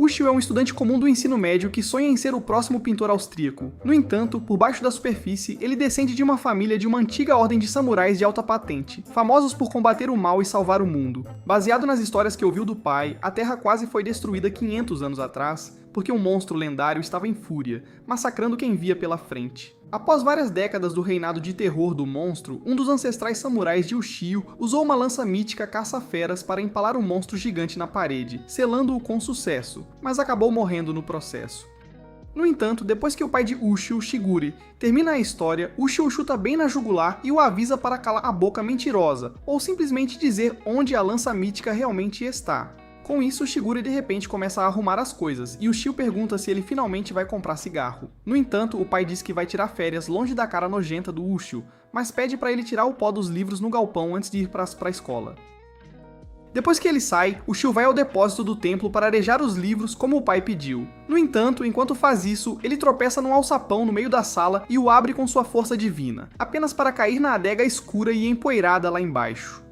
Ushio é um estudante comum do ensino médio que sonha em ser o próximo pintor austríaco. No entanto, por baixo da superfície, ele descende de uma família de uma antiga ordem de samurais de alta patente, famosos por combater o mal e salvar o mundo. Baseado nas histórias que ouviu do pai, a Terra quase foi destruída 500 anos atrás, porque um monstro lendário estava em fúria, massacrando quem via pela frente. Após várias décadas do reinado de terror do monstro, um dos ancestrais samurais de Ushio usou uma lança mítica caça-feras para empalar um monstro gigante na parede, selando-o com sucesso, mas acabou morrendo no processo. No entanto, depois que o pai de Ushio, Shigure, termina a história, Ushio o chuta bem na jugular e o avisa para calar a boca mentirosa, ou simplesmente dizer onde a lança mítica realmente está. Com isso, Shigure de repente começa a arrumar as coisas, e Ushio pergunta se ele finalmente vai comprar cigarro. No entanto, o pai diz que vai tirar férias longe da cara nojenta do Ushio, mas pede para ele tirar o pó dos livros no galpão antes de ir para a escola. Depois que ele sai, Ushio vai ao depósito do templo para arejar os livros como o pai pediu. No entanto, enquanto faz isso, ele tropeça num alçapão no meio da sala e o abre com sua força divina, apenas para cair na adega escura e empoeirada lá embaixo.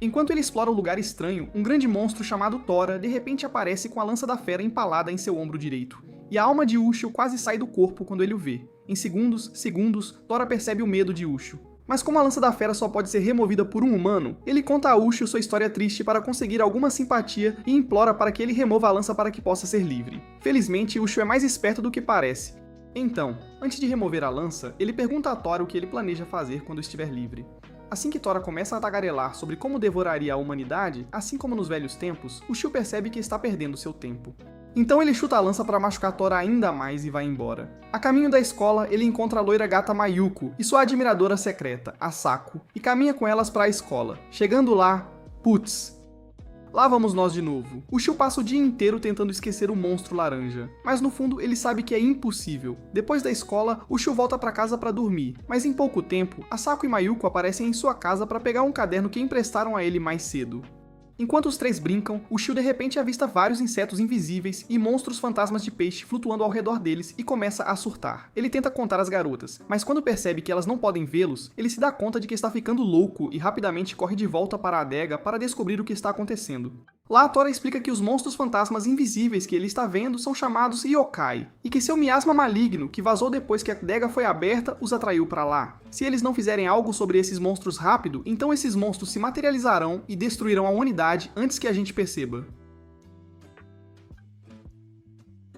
Enquanto ele explora o lugar estranho, um grande monstro chamado Tora de repente aparece com a lança da fera empalada em seu ombro direito, e a alma de Ushio quase sai do corpo quando ele o vê. Em segundos, Tora percebe o medo de Ushio. Mas como a lança da fera só pode ser removida por um humano, ele conta a Ushio sua história triste para conseguir alguma simpatia e implora para que ele remova a lança para que possa ser livre. Felizmente, Ushio é mais esperto do que parece. Então, antes de remover a lança, ele pergunta a Tora o que ele planeja fazer quando estiver livre. Assim que Tora começa a tagarelar sobre como devoraria a humanidade, assim como nos velhos tempos, Ushio percebe que está perdendo seu tempo. Então ele chuta a lança para machucar Tora ainda mais e vai embora. A caminho da escola, ele encontra a loira gata Mayuko e sua admiradora secreta, a Saku, e caminha com elas para a escola. Chegando lá, putz! Lá vamos nós de novo. Ushio passa o dia inteiro tentando esquecer o monstro laranja, mas no fundo ele sabe que é impossível. Depois da escola, Ushio volta para casa para dormir, mas em pouco tempo, a Saku e Mayuko aparecem em sua casa para pegar um caderno que emprestaram a ele mais cedo. Enquanto os três brincam, Ushio de repente avista vários insetos invisíveis e monstros fantasmas de peixe flutuando ao redor deles e começa a surtar. Ele tenta contar as garotas, mas quando percebe que elas não podem vê-los, ele se dá conta de que está ficando louco e rapidamente corre de volta para a adega para descobrir o que está acontecendo. Lá, Tora explica que os monstros fantasmas invisíveis que ele está vendo são chamados Yokai, e que seu miasma maligno, que vazou depois que a adega foi aberta, os atraiu para lá. Se eles não fizerem algo sobre esses monstros rápido, então esses monstros se materializarão e destruirão a humanidade antes que a gente perceba.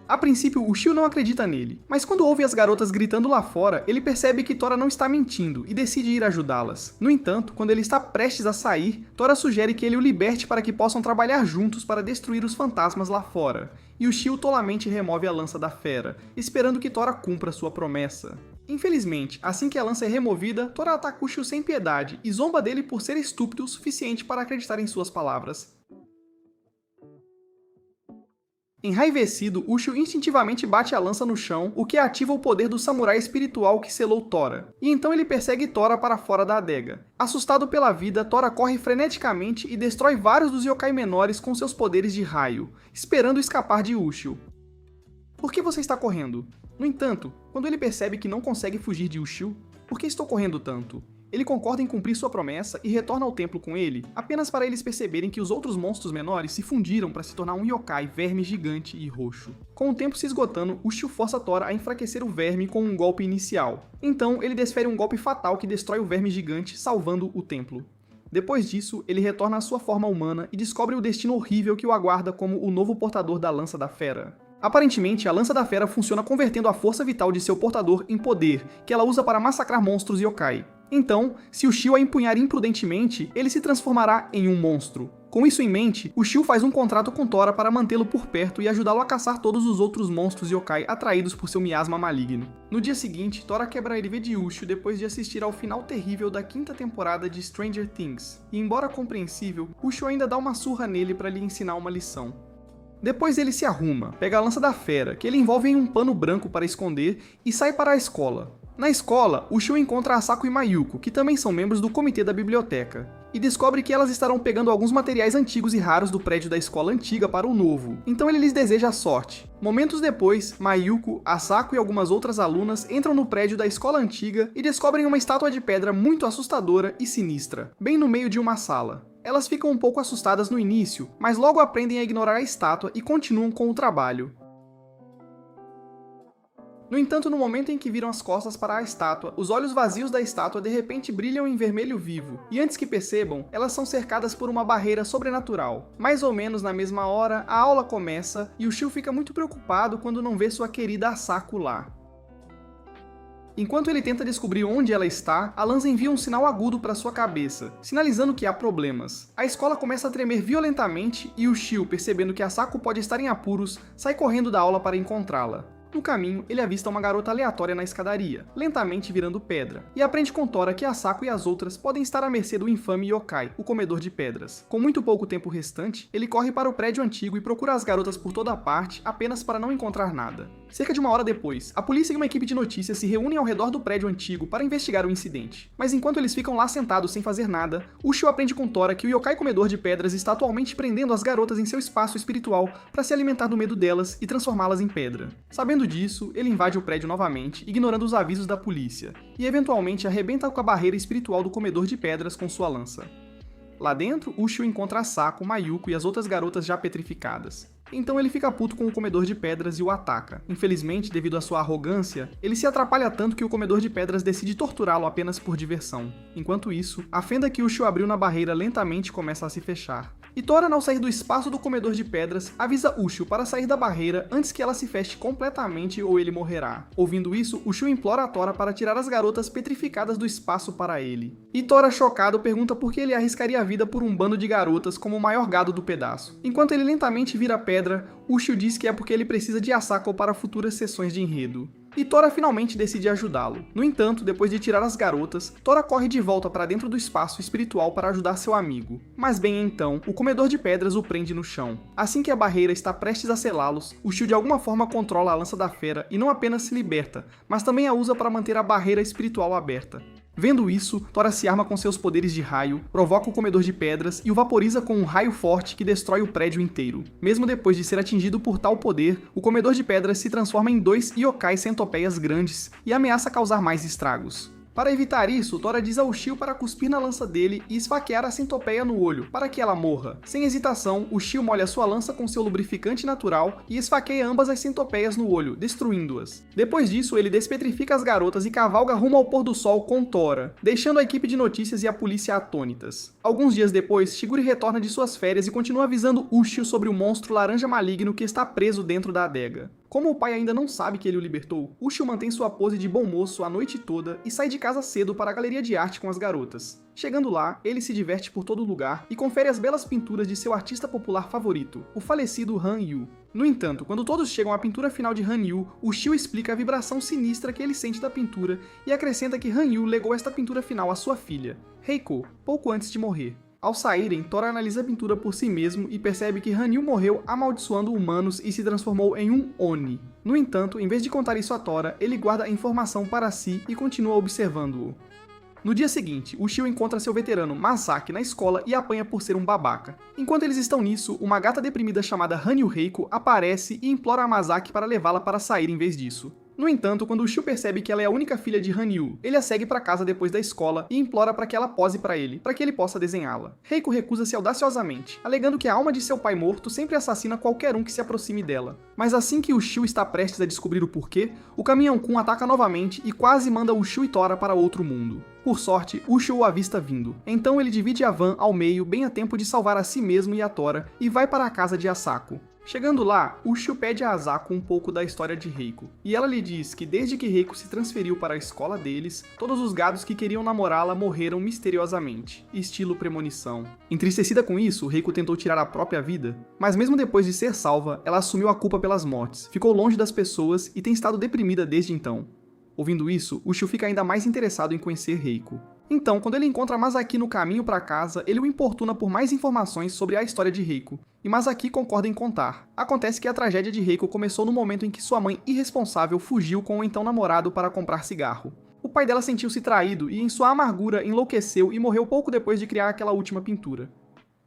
A princípio, Ushio não acredita nele, mas quando ouve as garotas gritando lá fora, ele percebe que Tora não está mentindo e decide ir ajudá-las. No entanto, quando ele está prestes a sair, Tora sugere que ele o liberte para que possam trabalhar juntos para destruir os fantasmas lá fora, e Ushio tolamente remove a lança da fera, esperando que Tora cumpra sua promessa. Infelizmente, assim que a lança é removida, Tora ataca Ushio sem piedade e zomba dele por ser estúpido o suficiente para acreditar em suas palavras. Enraivecido, Ushio instintivamente bate a lança no chão, o que ativa o poder do samurai espiritual que selou Tora. E então ele persegue Tora para fora da adega. Assustado pela vida, Tora corre freneticamente e destrói vários dos yokai menores com seus poderes de raio, esperando escapar de Ushio. Por que você está correndo? No entanto, quando ele percebe que não consegue fugir de Ushio, por que estou correndo tanto? Ele concorda em cumprir sua promessa e retorna ao templo com ele, apenas para eles perceberem que os outros monstros menores se fundiram para se tornar um yokai verme gigante e roxo. Com o tempo se esgotando, Ushio força Tora a enfraquecer o verme com um golpe inicial. Então, ele desfere um golpe fatal que destrói o verme gigante, salvando o templo. Depois disso, ele retorna à sua forma humana e descobre o destino horrível que o aguarda como o novo portador da Lança da Fera. Aparentemente, a Lança da Fera funciona convertendo a força vital de seu portador em poder, que ela usa para massacrar monstros yokai. Então, se Ushio a empunhar imprudentemente, ele se transformará em um monstro. Com isso em mente, Ushio faz um contrato com Tora para mantê-lo por perto e ajudá-lo a caçar todos os outros monstros yokai atraídos por seu miasma maligno. No dia seguinte, Tora quebra a IRV de Ushio depois de assistir ao final terrível da 5ª temporada de Stranger Things, e embora compreensível, Ushio ainda dá uma surra nele para lhe ensinar uma lição. Depois ele se arruma, pega a Lança da Fera, que ele envolve em um pano branco para esconder, e sai para a escola. Na escola, Ushio encontra a Saku e Mayuko, que também são membros do comitê da biblioteca, e descobre que elas estarão pegando alguns materiais antigos e raros do prédio da escola antiga para o novo, então ele lhes deseja sorte. Momentos depois, Mayuko, a Saku e algumas outras alunas entram no prédio da escola antiga e descobrem uma estátua de pedra muito assustadora e sinistra, bem no meio de uma sala. Elas ficam um pouco assustadas no início, mas logo aprendem a ignorar a estátua e continuam com o trabalho. No entanto, no momento em que viram as costas para a estátua, os olhos vazios da estátua de repente brilham em vermelho vivo, e antes que percebam, elas são cercadas por uma barreira sobrenatural. Mais ou menos na mesma hora, a aula começa e o Shio fica muito preocupado quando não vê sua querida Asako lá. Enquanto ele tenta descobrir onde ela está, a Lanza envia um sinal agudo para sua cabeça, sinalizando que há problemas. A escola começa a tremer violentamente e o Shio, percebendo que Asako pode estar em apuros, sai correndo da aula para encontrá-la. No caminho, ele avista uma garota aleatória na escadaria, lentamente virando pedra, e aprende com Tora que Asako e as outras podem estar à mercê do infame Yokai, o comedor de pedras. Com muito pouco tempo restante, ele corre para o prédio antigo e procura as garotas por toda a parte, apenas para não encontrar nada. Cerca de uma hora depois, a polícia e uma equipe de notícias se reúnem ao redor do prédio antigo para investigar o incidente. Mas enquanto eles ficam lá sentados sem fazer nada, Ushio aprende com Tora que o Yokai comedor de pedras está atualmente prendendo as garotas em seu espaço espiritual para se alimentar do medo delas e transformá-las em pedra. Sabendo disso, ele invade o prédio novamente, ignorando os avisos da polícia, e eventualmente arrebenta com a barreira espiritual do comedor de pedras com sua lança. Lá dentro, Ushio encontra Asako, Mayuko e as outras garotas já petrificadas. Então ele fica puto com o comedor de pedras e o ataca. Infelizmente, devido à sua arrogância, ele se atrapalha tanto que o comedor de pedras decide torturá-lo apenas por diversão. Enquanto isso, a fenda que Ushio abriu na barreira lentamente começa a se fechar. E Tora, ao sair do espaço do comedor de pedras, avisa Ushio para sair da barreira antes que ela se feche completamente ou ele morrerá. Ouvindo isso, Ushio implora a Tora para tirar as garotas petrificadas do espaço para ele. E Tora, chocado, pergunta por que ele arriscaria a vida por um bando de garotas como o maior gado do pedaço. Enquanto ele lentamente vira pedra, Ushio diz que é porque ele precisa de Asako para futuras sessões de enredo. E Tora finalmente decide ajudá-lo. No entanto, depois de tirar as garotas, Tora corre de volta para dentro do espaço espiritual para ajudar seu amigo. Mas bem então, o comedor de pedras o prende no chão. Assim que a barreira está prestes a selá-los, o Shio de alguma forma controla a lança da fera e não apenas se liberta, mas também a usa para manter a barreira espiritual aberta. Vendo isso, Tora se arma com seus poderes de raio, provoca o comedor de pedras e o vaporiza com um raio forte que destrói o prédio inteiro. Mesmo depois de ser atingido por tal poder, o comedor de pedras se transforma em 2 yokai centopeias grandes e ameaça causar mais estragos. Para evitar isso, Tora diz ao Shio para cuspir na lança dele e esfaquear a centopeia no olho, para que ela morra. Sem hesitação, o Shio molha sua lança com seu lubrificante natural e esfaqueia ambas as centopeias no olho, destruindo-as. Depois disso, ele despetrifica as garotas e cavalga rumo ao pôr do sol com Tora, deixando a equipe de notícias e a polícia atônitas. Alguns dias depois, Shigure retorna de suas férias e continua avisando Ushio sobre o monstro laranja maligno que está preso dentro da adega. Como o pai ainda não sabe que ele o libertou, Ushio mantém sua pose de bom moço a noite toda e sai de casa cedo para a galeria de arte com as garotas. Chegando lá, ele se diverte por todo lugar e confere as belas pinturas de seu artista popular favorito, o falecido Han Yu. No entanto, quando todos chegam à pintura final de Han Yu, o Shio explica a vibração sinistra que ele sente da pintura e acrescenta que Han Yu legou esta pintura final à sua filha, Reiko, pouco antes de morrer. Ao saírem, Tora analisa a pintura por si mesmo e percebe que Han Yu morreu amaldiçoando humanos e se transformou em um Oni. No entanto, em vez de contar isso a Tora, ele guarda a informação para si e continua observando-o. No dia seguinte, o Shio encontra seu veterano Masaki na escola e apanha por ser um babaca. Enquanto eles estão nisso, uma gata deprimida chamada Hanyu Reiko aparece e implora a Masaki para levá-la para sair em vez disso. No entanto, quando o Shio percebe que ela é a única filha de Hanyu, ele a segue para casa depois da escola e implora para que ela pose para ele, para que ele possa desenhá-la. Reiko recusa-se audaciosamente, alegando que a alma de seu pai morto sempre assassina qualquer um que se aproxime dela. Mas assim que o Shio está prestes a descobrir o porquê, o Caminhão-kun ataca novamente e quase manda o Shio e Tora para outro mundo. Por sorte, Ushio o avista vindo. Então ele divide a van ao meio bem a tempo de salvar a si mesmo e a Tora e vai para a casa de Asako. Chegando lá, Ushio pede a Asako um pouco da história de Reiko, e ela lhe diz que desde que Reiko se transferiu para a escola deles, todos os gados que queriam namorá-la morreram misteriosamente, estilo premonição. Entristecida com isso, Reiko tentou tirar a própria vida, mas mesmo depois de ser salva, ela assumiu a culpa pelas mortes, ficou longe das pessoas e tem estado deprimida desde então. Ouvindo isso, Ushio fica ainda mais interessado em conhecer Reiko. Então, quando ele encontra Masaki no caminho para casa, ele o importuna por mais informações sobre a história de Reiko, e Masaki concorda em contar. Acontece que a tragédia de Reiko começou no momento em que sua mãe irresponsável fugiu com o então namorado para comprar cigarro. O pai dela sentiu-se traído e, em sua amargura, enlouqueceu e morreu pouco depois de criar aquela última pintura.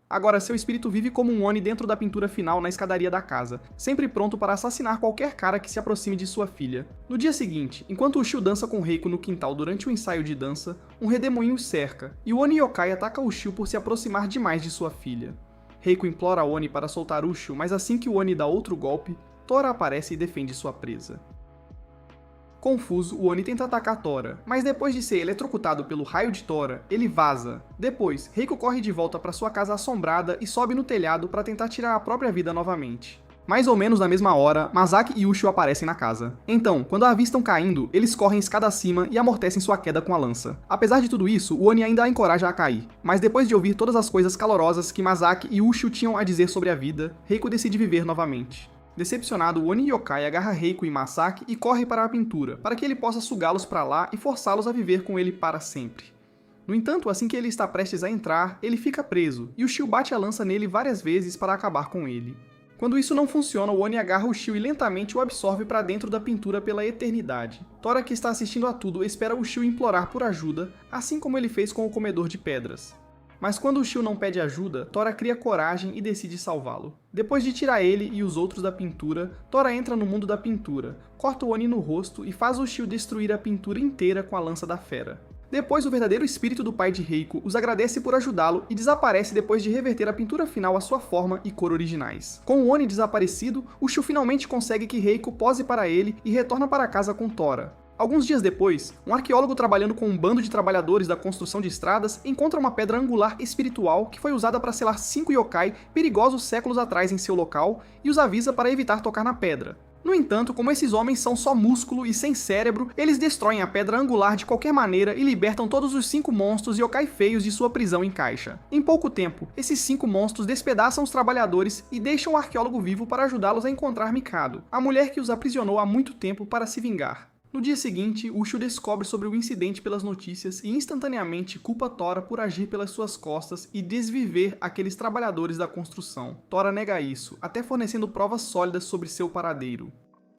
Agora, seu espírito vive como um Oni dentro da pintura final na escadaria da casa, sempre pronto para assassinar qualquer cara que se aproxime de sua filha. No dia seguinte, enquanto Ushio dança com Reiko no quintal durante o ensaio de dança, um redemoinho o cerca, e o Oni Yokai ataca Ushio por se aproximar demais de sua filha. Reiko implora ao Oni para soltar Ushio, mas assim que o Oni dá outro golpe, Tora aparece e defende sua presa. Confuso, o Oni tenta atacar Tora, mas depois de ser eletrocutado pelo raio de Tora, ele vaza. Depois, Reiko corre de volta para sua casa assombrada e sobe no telhado para tentar tirar a própria vida novamente. Mais ou menos na mesma hora, Masaki e Ushio aparecem na casa. Então, quando a avistam caindo, eles correm escada acima e amortecem sua queda com a lança. Apesar de tudo isso, o Oni ainda a encoraja a cair, mas depois de ouvir todas as coisas calorosas que Masaki e Ushio tinham a dizer sobre a vida, Reiko decide viver novamente. Decepcionado, o Oni Yokai agarra Reiko e Masaki e corre para a pintura, para que ele possa sugá-los para lá e forçá-los a viver com ele para sempre. No entanto, assim que ele está prestes a entrar, ele fica preso, e o Shio bate a lança nele várias vezes para acabar com ele. Quando isso não funciona, o Oni agarra o Shio e lentamente o absorve para dentro da pintura pela eternidade. Tora, que está assistindo a tudo, espera o Shio implorar por ajuda, assim como ele fez com o Comedor de Pedras. Mas quando o Shio não pede ajuda, Tora cria coragem e decide salvá-lo. Depois de tirar ele e os outros da pintura, Tora entra no mundo da pintura, corta o Oni no rosto e faz o Shio destruir a pintura inteira com a lança da fera. Depois, o verdadeiro espírito do pai de Reiko os agradece por ajudá-lo e desaparece depois de reverter a pintura final à sua forma e cor originais. Com o Oni desaparecido, o Shio finalmente consegue que Reiko pose para ele e retorna para casa com Tora. Alguns dias depois, um arqueólogo trabalhando com um bando de trabalhadores da construção de estradas encontra uma pedra angular espiritual que foi usada para selar 5 yokai perigosos séculos atrás em seu local e os avisa para evitar tocar na pedra. No entanto, como esses homens são só músculo e sem cérebro, eles destroem a pedra angular de qualquer maneira e libertam todos os 5 monstros yokai feios de sua prisão em caixa. Em pouco tempo, esses 5 monstros despedaçam os trabalhadores e deixam o arqueólogo vivo para ajudá-los a encontrar Mikado, a mulher que os aprisionou há muito tempo para se vingar. No dia seguinte, Ushio descobre sobre o incidente pelas notícias e instantaneamente culpa Tora por agir pelas suas costas e desviver aqueles trabalhadores da construção. Tora nega isso, até fornecendo provas sólidas sobre seu paradeiro.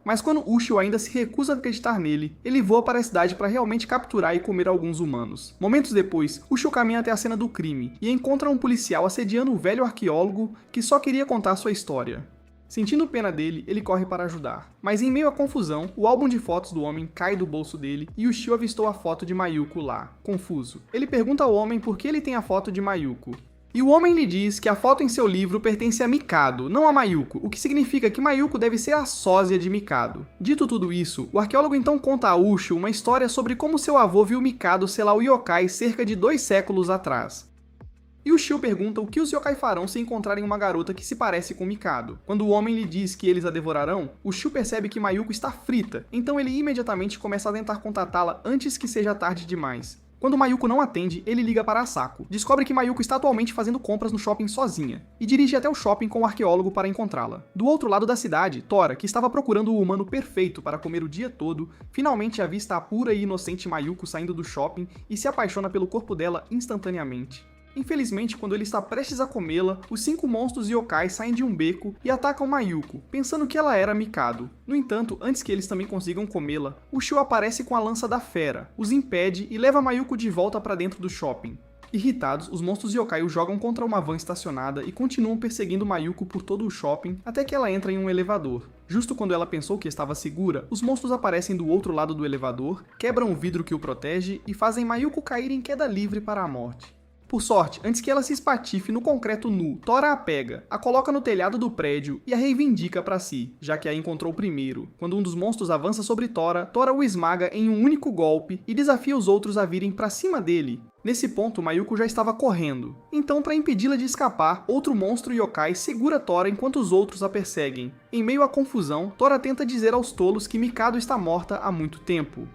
Mas quando Ushio ainda se recusa a acreditar nele, ele voa para a cidade para realmente capturar e comer alguns humanos. Momentos depois, Ushio caminha até a cena do crime e encontra um policial assediando o velho arqueólogo que só queria contar sua história. Sentindo pena dele, ele corre para ajudar. Mas em meio à confusão, o álbum de fotos do homem cai do bolso dele e Ushio avistou a foto de Mayuko lá. Confuso, ele pergunta ao homem por que ele tem a foto de Mayuko. E o homem lhe diz que a foto em seu livro pertence a Mikado, não a Mayuko, o que significa que Mayuko deve ser a sósia de Mikado. Dito tudo isso, o arqueólogo então conta a Ushio uma história sobre como seu avô viu Mikado selar o yokai cerca de 2 séculos atrás. E Ushio pergunta o que os yokai farão se encontrarem uma garota que se parece com Mikado. Quando o homem lhe diz que eles a devorarão, Ushio percebe que Mayuko está frita, então ele imediatamente começa a tentar contatá-la antes que seja tarde demais. Quando Mayuko não atende, ele liga para Asako. Descobre que Mayuko está atualmente fazendo compras no shopping sozinha, e dirige até o shopping com o arqueólogo para encontrá-la. Do outro lado da cidade, Tora, que estava procurando o humano perfeito para comer o dia todo, finalmente avista a pura e inocente Mayuko saindo do shopping e se apaixona pelo corpo dela instantaneamente. Infelizmente, quando ele está prestes a comê-la, os 5 monstros yokai saem de um beco e atacam Mayuko, pensando que ela era Mikado. No entanto, antes que eles também consigam comê-la, Ushio aparece com a lança da fera, os impede e leva Mayuko de volta para dentro do shopping. Irritados, os monstros yokai o jogam contra uma van estacionada e continuam perseguindo Mayuko por todo o shopping até que ela entra em um elevador. Justo quando ela pensou que estava segura, os monstros aparecem do outro lado do elevador, quebram o vidro que o protege e fazem Mayuko cair em queda livre para a morte. Por sorte, antes que ela se espatife no concreto nu, Tora a pega, a coloca no telhado do prédio e a reivindica para si, já que a encontrou primeiro. Quando um dos monstros avança sobre Tora, Tora o esmaga em um único golpe e desafia os outros a virem para cima dele. Nesse ponto, Mayuko já estava correndo. Então, para impedi-la de escapar, outro monstro yokai segura Tora enquanto os outros a perseguem. Em meio à confusão, Tora tenta dizer aos tolos que Mikado está morta há muito tempo.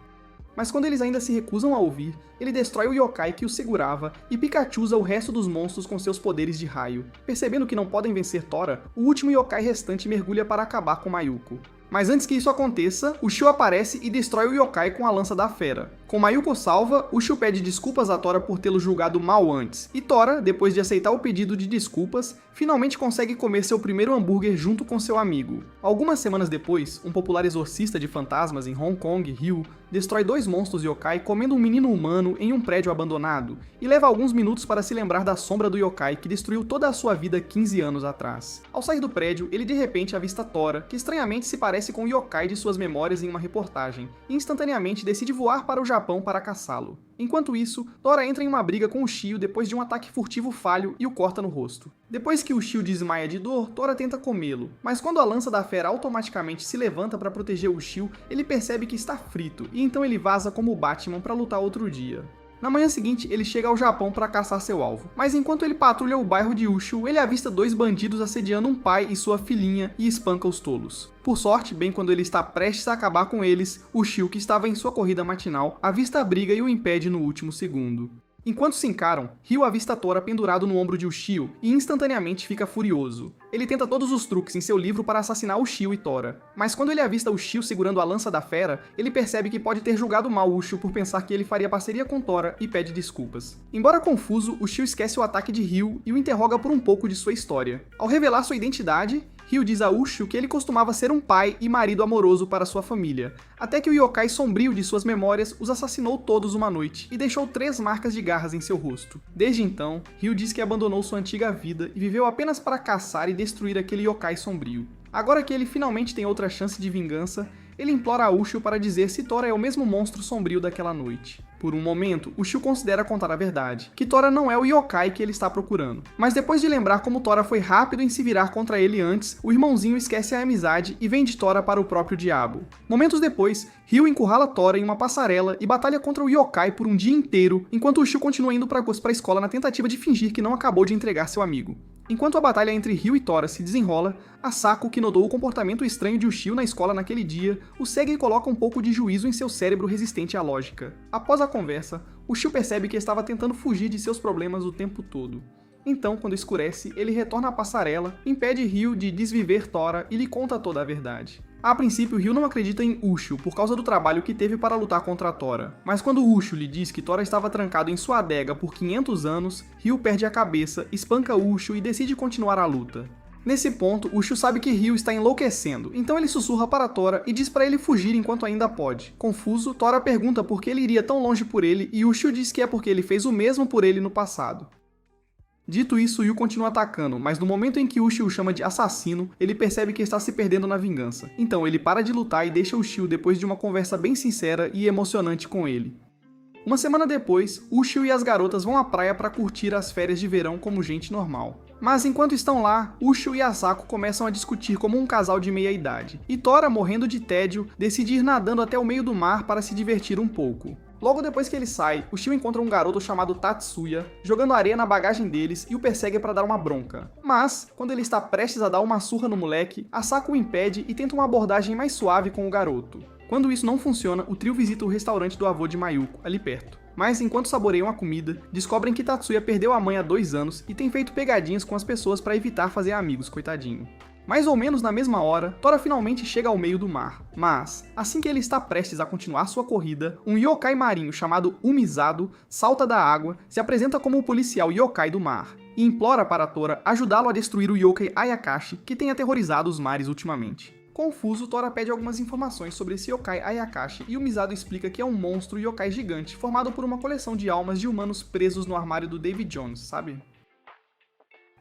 Mas quando eles ainda se recusam a ouvir, ele destrói o yokai que o segurava e Pikachu usa o resto dos monstros com seus poderes de raio. Percebendo que não podem vencer Tora, o último yokai restante mergulha para acabar com Mayuko. Mas antes que isso aconteça, Ushio aparece e destrói o yokai com a lança da fera. Com Mayuko salva, Ushio pede desculpas a Tora por tê-lo julgado mal antes, e Tora, depois de aceitar o pedido de desculpas, finalmente consegue comer seu primeiro hambúrguer junto com seu amigo. Algumas semanas depois, um popular exorcista de fantasmas em Hong Kong, Ryu, destrói 2 monstros yokai comendo um menino humano em um prédio abandonado, e leva alguns minutos para se lembrar da sombra do yokai que destruiu toda a sua vida 15 anos atrás. Ao sair do prédio, ele de repente avista Tora, que estranhamente se parece com o yokai de suas memórias em uma reportagem, e instantaneamente decide voar para o Japão para caçá-lo. Enquanto isso, Tora entra em uma briga com Ushio depois de um ataque furtivo falho e o corta no rosto. Depois que Ushio desmaia de dor, Tora tenta comê-lo, mas quando a lança da fera automaticamente se levanta para proteger Ushio, ele percebe que está frito, e então ele vaza como Batman para lutar outro dia. Na manhã seguinte, ele chega ao Japão para caçar seu alvo, mas enquanto ele patrulha o bairro de Ushio, ele avista 2 bandidos assediando um pai e sua filhinha e espanca os tolos. Por sorte, bem quando ele está prestes a acabar com eles, Ushio, que estava em sua corrida matinal, avista a briga e o impede no último segundo. Enquanto se encaram, Ryu avista Tora pendurado no ombro de Ushio e instantaneamente fica furioso. Ele tenta todos os truques em seu livro para assassinar Ushio e Tora, mas quando ele avista Ushio segurando a lança da fera, ele percebe que pode ter julgado mal Ushio por pensar que ele faria parceria com Tora e pede desculpas. Embora confuso, Ushio esquece o ataque de Ryu e o interroga por um pouco de sua história. Ao revelar sua identidade, Ryu diz a Ushio que ele costumava ser um pai e marido amoroso para sua família, até que o yokai sombrio de suas memórias os assassinou todos uma noite e deixou 3 marcas de garras em seu rosto. Desde então, Ryu diz que abandonou sua antiga vida e viveu apenas para caçar e destruir aquele yokai sombrio. Agora que ele finalmente tem outra chance de vingança, ele implora a Ushio para dizer se Tora é o mesmo monstro sombrio daquela noite. Por um momento, Ushio considera contar a verdade, que Tora não é o yokai que ele está procurando. Mas depois de lembrar como Tora foi rápido em se virar contra ele antes, o irmãozinho esquece a amizade e vende Tora para o próprio diabo. Momentos depois, Ryu encurrala Tora em uma passarela e batalha contra o yokai por um dia inteiro, enquanto Ushio continua indo para a escola na tentativa de fingir que não acabou de entregar seu amigo. Enquanto a batalha entre Ryu e Tora se desenrola, Asako, que notou o comportamento estranho de Ushio na escola naquele dia, o segue e coloca um pouco de juízo em seu cérebro resistente à lógica. Após a conversa, Ushio percebe que estava tentando fugir de seus problemas o tempo todo. Então, quando escurece, ele retorna à passarela, impede Ryu de desviver Tora e lhe conta toda a verdade. A princípio, Ryu não acredita em Ushio por causa do trabalho que teve para lutar contra Tora, mas quando Ushio lhe diz que Tora estava trancado em sua adega por 500 anos, Ryu perde a cabeça, espanca Ushio e decide continuar a luta. Nesse ponto, Ushio sabe que Ryu está enlouquecendo, então ele sussurra para Tora e diz para ele fugir enquanto ainda pode. Confuso, Tora pergunta por que ele iria tão longe por ele e Ushio diz que é porque ele fez o mesmo por ele no passado. Dito isso, Ryu continua atacando, mas no momento em que Ushio o chama de assassino, ele percebe que está se perdendo na vingança. Então ele para de lutar e deixa Ushio depois de uma conversa bem sincera e emocionante com ele. Uma semana depois, Ushio e as garotas vão à praia para curtir as férias de verão como gente normal. Mas enquanto estão lá, Ushio e Asako começam a discutir como um casal de meia-idade, e Tora, morrendo de tédio, decide ir nadando até o meio do mar para se divertir um pouco. Logo depois que ele sai, Ushio encontra um garoto chamado Tatsuya, jogando areia na bagagem deles e o persegue para dar uma bronca. Mas, quando ele está prestes a dar uma surra no moleque, Asako o impede e tenta uma abordagem mais suave com o garoto. Quando isso não funciona, o trio visita o restaurante do avô de Mayuko, ali perto. Mas enquanto saboreiam a comida, descobrem que Tatsuya perdeu a mãe há 2 anos e tem feito pegadinhas com as pessoas para evitar fazer amigos, coitadinho. Mais ou menos na mesma hora, Tora finalmente chega ao meio do mar. Mas, assim que ele está prestes a continuar sua corrida, um yokai marinho chamado Umizado salta da água, se apresenta como o policial yokai do mar, e implora para Tora ajudá-lo a destruir o yokai Ayakashi, que tem aterrorizado os mares ultimamente. Confuso, Tora pede algumas informações sobre esse yokai Ayakashi e Umizado explica que é um monstro yokai gigante, formado por uma coleção de almas de humanos presos no armário do Davy Jones, sabe?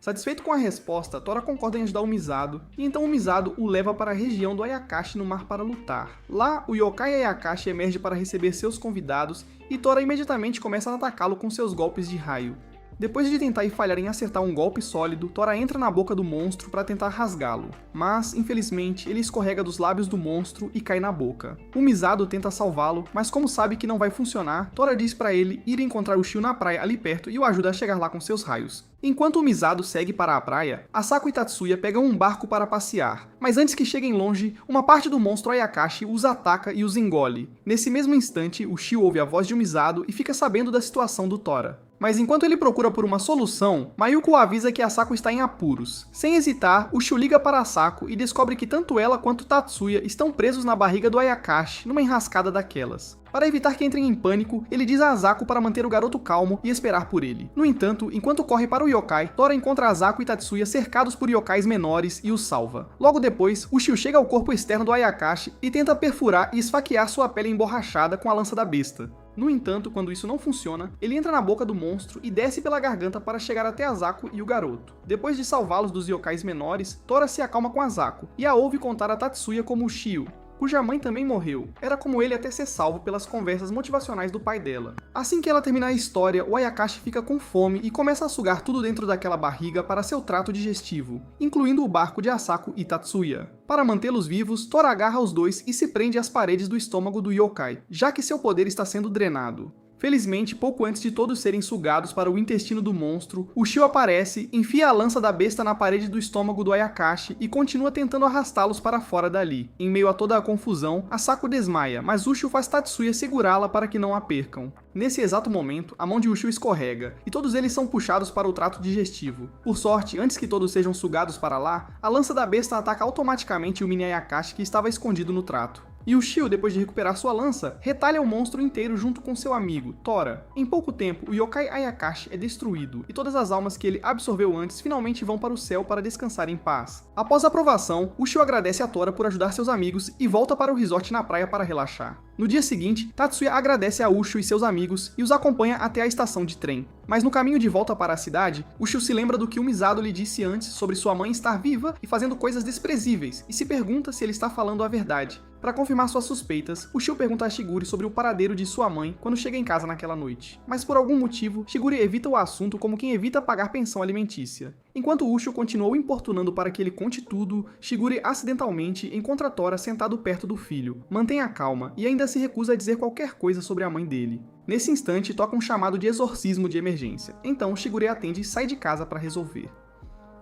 Satisfeito com a resposta, Tora concorda em ajudar o Umizado, e então o Umizado o leva para a região do Ayakashi no mar para lutar. Lá, o yokai Ayakashi emerge para receber seus convidados, e Tora imediatamente começa a atacá-lo com seus golpes de raio. Depois de tentar e falhar em acertar um golpe sólido, Tora entra na boca do monstro para tentar rasgá-lo. Mas, infelizmente, ele escorrega dos lábios do monstro e cai na boca. O Umizado tenta salvá-lo, mas como sabe que não vai funcionar, Tora diz para ele ir encontrar o Shio na praia ali perto e o ajuda a chegar lá com seus raios. Enquanto o Umizado segue para a praia, Asako e Tatsuya pegam um barco para passear, mas antes que cheguem longe, uma parte do monstro Ayakashi os ataca e os engole. Nesse mesmo instante, o Shio ouve a voz de Umizado e fica sabendo da situação do Tora. Mas enquanto ele procura por uma solução, Mayuko o avisa que Asako está em apuros. Sem hesitar, Ushio liga para Asako e descobre que tanto ela quanto Tatsuya estão presos na barriga do Ayakashi numa enrascada daquelas. Para evitar que entrem em pânico, ele diz a Asako para manter o garoto calmo e esperar por ele. No entanto, enquanto corre para o yokai, Tora encontra Asako e Tatsuya cercados por yokais menores e os salva. Logo depois, Ushio chega ao corpo externo do Ayakashi e tenta perfurar e esfaquear sua pele emborrachada com a lança da besta. No entanto, quando isso não funciona, ele entra na boca do monstro e desce pela garganta para chegar até Asako e o garoto. Depois de salvá-los dos yokais menores, Tora se acalma com Asako e a ouve contar a Tatsuya como Ushio, cuja mãe também morreu. Era como ele até ser salvo pelas conversas motivacionais do pai dela. Assim que ela terminar a história, o Ayakashi fica com fome e começa a sugar tudo dentro daquela barriga para seu trato digestivo, incluindo o barco de Asako e Tatsuya. Para mantê-los vivos, Tora agarra os dois e se prende às paredes do estômago do yokai, já que seu poder está sendo drenado. Felizmente, pouco antes de todos serem sugados para o intestino do monstro, Ushio aparece, enfia a lança da besta na parede do estômago do Ayakashi e continua tentando arrastá-los para fora dali. Em meio a toda a confusão, Asako desmaia, mas Ushio faz Tatsuya segurá-la para que não a percam. Nesse exato momento, a mão de Ushio escorrega, e todos eles são puxados para o trato digestivo. Por sorte, antes que todos sejam sugados para lá, a lança da besta ataca automaticamente o mini Ayakashi que estava escondido no trato. E Ushio, depois de recuperar sua lança, retalha o monstro inteiro junto com seu amigo, Tora. Em pouco tempo, o yokai Ayakashi é destruído, e todas as almas que ele absorveu antes finalmente vão para o céu para descansar em paz. Após a aprovação, Ushio agradece a Tora por ajudar seus amigos e volta para o resort na praia para relaxar. No dia seguinte, Tatsuya agradece a Ushio e seus amigos e os acompanha até a estação de trem. Mas no caminho de volta para a cidade, Ushio se lembra do que o Misato lhe disse antes sobre sua mãe estar viva e fazendo coisas desprezíveis, e se pergunta se ele está falando a verdade. Para confirmar suas suspeitas, Ushio pergunta a Shiguri sobre o paradeiro de sua mãe quando chega em casa naquela noite. Mas por algum motivo, Shiguri evita o assunto como quem evita pagar pensão alimentícia. Enquanto Ushio continuou importunando para que ele conte tudo, Shiguri acidentalmente encontra Tora sentado perto do filho. Mantém a calma e ainda se recusa a dizer qualquer coisa sobre a mãe dele. Nesse instante, toca um chamado de exorcismo de emergência. Então, Shiguri atende e sai de casa para resolver.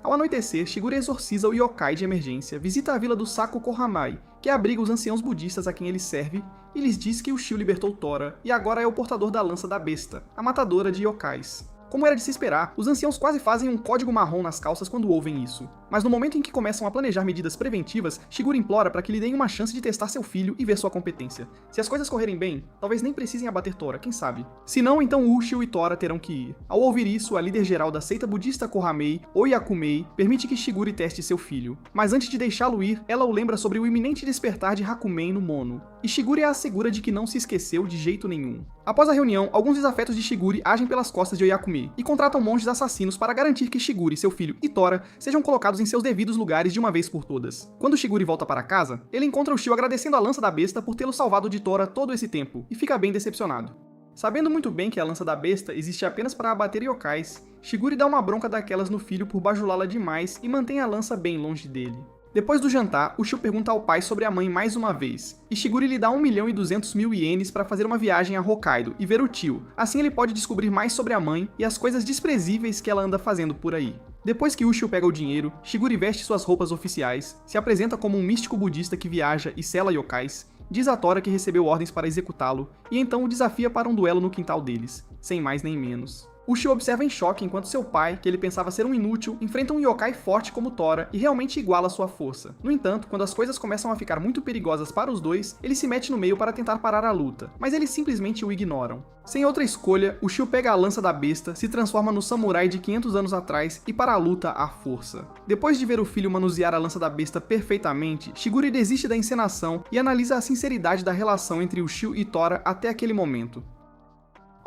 Ao anoitecer, Shiguri exorciza o yokai de emergência, visita a vila do Saku Kohamai, que abriga os anciãos budistas a quem ele serve, e lhes diz que Ushio libertou Tora e agora é o portador da lança da besta, a matadora de yokais. Como era de se esperar, os anciãos quase fazem um código marrom nas calças quando ouvem isso. Mas no momento em que começam a planejar medidas preventivas, Shiguri implora para que lhe deem uma chance de testar seu filho e ver sua competência. Se as coisas correrem bem, talvez nem precisem abater Tora, quem sabe? Se não, então Ushio e Tora terão que ir. Ao ouvir isso, a líder geral da seita budista Kohamei, Oyakumei, permite que Shiguri teste seu filho. Mas antes de deixá-lo ir, ela o lembra sobre o iminente despertar de Hakumei no Mono. E Shiguri a assegura de que não se esqueceu de jeito nenhum. Após a reunião, alguns desafetos de Shiguri agem pelas costas de Oyakumei e contratam monges assassinos para garantir que Shiguri, seu filho e Tora sejam colocados em seus devidos lugares de uma vez por todas. Quando Shiguri volta para casa, ele encontra Ushio agradecendo a lança da besta por tê-lo salvado de Tora todo esse tempo, e fica bem decepcionado. Sabendo muito bem que a lança da besta existe apenas para abater yokais, Shiguri dá uma bronca daquelas no filho por bajulá-la demais e mantém a lança bem longe dele. Depois do jantar, Ushio pergunta ao pai sobre a mãe mais uma vez, e Shiguri lhe dá 1.200.000 ienes para fazer uma viagem a Hokkaido e ver o tio. Assim ele pode descobrir mais sobre a mãe e as coisas desprezíveis que ela anda fazendo por aí. Depois que Ushio pega o dinheiro, Shiguri veste suas roupas oficiais, se apresenta como um místico budista que viaja e sela yokais, diz a Tora que recebeu ordens para executá-lo, e então o desafia para um duelo no quintal deles, sem mais nem menos. Ushio observa em choque enquanto seu pai, que ele pensava ser um inútil, enfrenta um yokai forte como Tora e realmente iguala sua força. No entanto, quando as coisas começam a ficar muito perigosas para os dois, ele se mete no meio para tentar parar a luta, mas eles simplesmente o ignoram. Sem outra escolha, Ushio pega a lança da besta, se transforma no samurai de 500 anos atrás e para a luta à força. Depois de ver o filho manusear a lança da besta perfeitamente, Shiguri desiste da encenação e analisa a sinceridade da relação entre Ushio e Tora até aquele momento.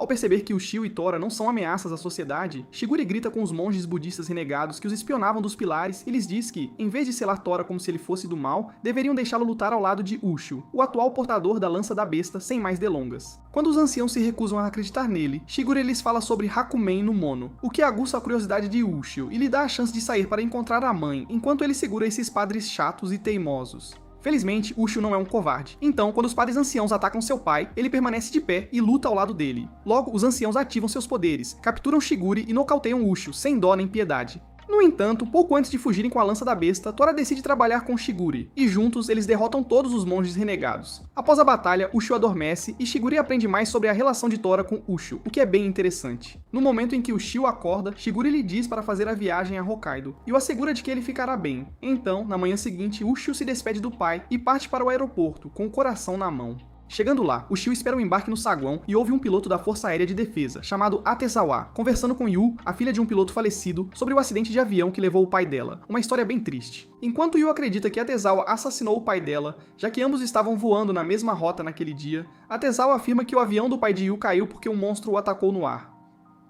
Ao perceber que Ushio e Tora não são ameaças à sociedade, Shiguri grita com os monges budistas renegados que os espionavam dos pilares e lhes diz que, em vez de selar Tora como se ele fosse do mal, deveriam deixá-lo lutar ao lado de Ushio, o atual portador da lança da besta, sem mais delongas. Quando os anciãos se recusam a acreditar nele, Shiguri lhes fala sobre Hakumei no Mono, o que aguça a curiosidade de Ushio e lhe dá a chance de sair para encontrar a mãe, enquanto ele segura esses padres chatos e teimosos. Felizmente, Ushio não é um covarde. Então, quando os padres anciãos atacam seu pai, ele permanece de pé e luta ao lado dele. Logo, os anciãos ativam seus poderes, capturam Shiguri e nocauteiam Ushio, sem dó nem piedade. No entanto, pouco antes de fugirem com a lança da besta, Tora decide trabalhar com Shigure, e juntos eles derrotam todos os monges renegados. Após a batalha, Ushio adormece e Shigure aprende mais sobre a relação de Tora com Ushio, o que é bem interessante. No momento em que Ushio acorda, Shigure lhe diz para fazer a viagem a Hokkaido, e o assegura de que ele ficará bem. Então, na manhã seguinte, Ushio se despede do pai e parte para o aeroporto, com o coração na mão. Chegando lá, Ushio espera o embarque no saguão e ouve um piloto da Força Aérea de Defesa, chamado Atezawa, conversando com Yu, a filha de um piloto falecido, sobre o acidente de avião que levou o pai dela. Uma história bem triste. Enquanto Yu acredita que Atezawa assassinou o pai dela, já que ambos estavam voando na mesma rota naquele dia, Atezawa afirma que o avião do pai de Yu caiu porque um monstro o atacou no ar.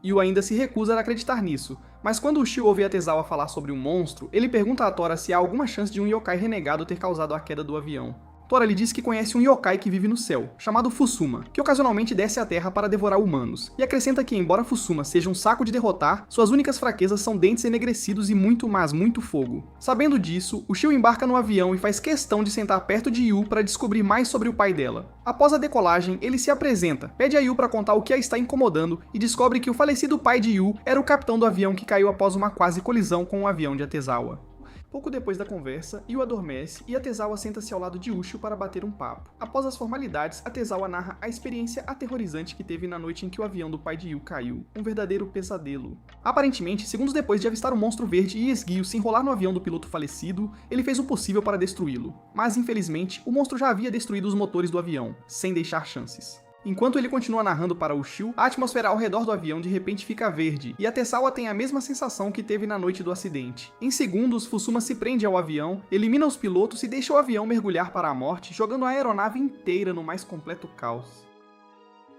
Yu ainda se recusa a acreditar nisso, mas quando Ushio ouve Atezawa falar sobre um monstro, ele pergunta a Tora se há alguma chance de um yokai renegado ter causado a queda do avião. Tora lhe diz que conhece um yokai que vive no céu, chamado Fusuma, que ocasionalmente desce à Terra para devorar humanos, e acrescenta que, embora Fusuma seja um saco de derrotar, suas únicas fraquezas são dentes enegrecidos e muito, mas muito fogo. Sabendo disso, Ushio embarca no avião e faz questão de sentar perto de Yu para descobrir mais sobre o pai dela. Após a decolagem, ele se apresenta, pede a Yu para contar o que a está incomodando e descobre que o falecido pai de Yu era o capitão do avião que caiu após uma quase colisão com o avião de Atezawa. Pouco depois da conversa, Yu adormece e Atezawa senta-se ao lado de Ushio para bater um papo. Após as formalidades, Atezawa narra a experiência aterrorizante que teve na noite em que o avião do pai de Yu caiu. Um verdadeiro pesadelo. Aparentemente, segundos depois de avistar um monstro verde e esguio se enrolar no avião do piloto falecido, ele fez o possível para destruí-lo. Mas, infelizmente, o monstro já havia destruído os motores do avião, sem deixar chances. Enquanto ele continua narrando para Ushio, a atmosfera ao redor do avião de repente fica verde, e Atezawa tem a mesma sensação que teve na noite do acidente. Em segundos, Fusuma se prende ao avião, elimina os pilotos e deixa o avião mergulhar para a morte, jogando a aeronave inteira no mais completo caos.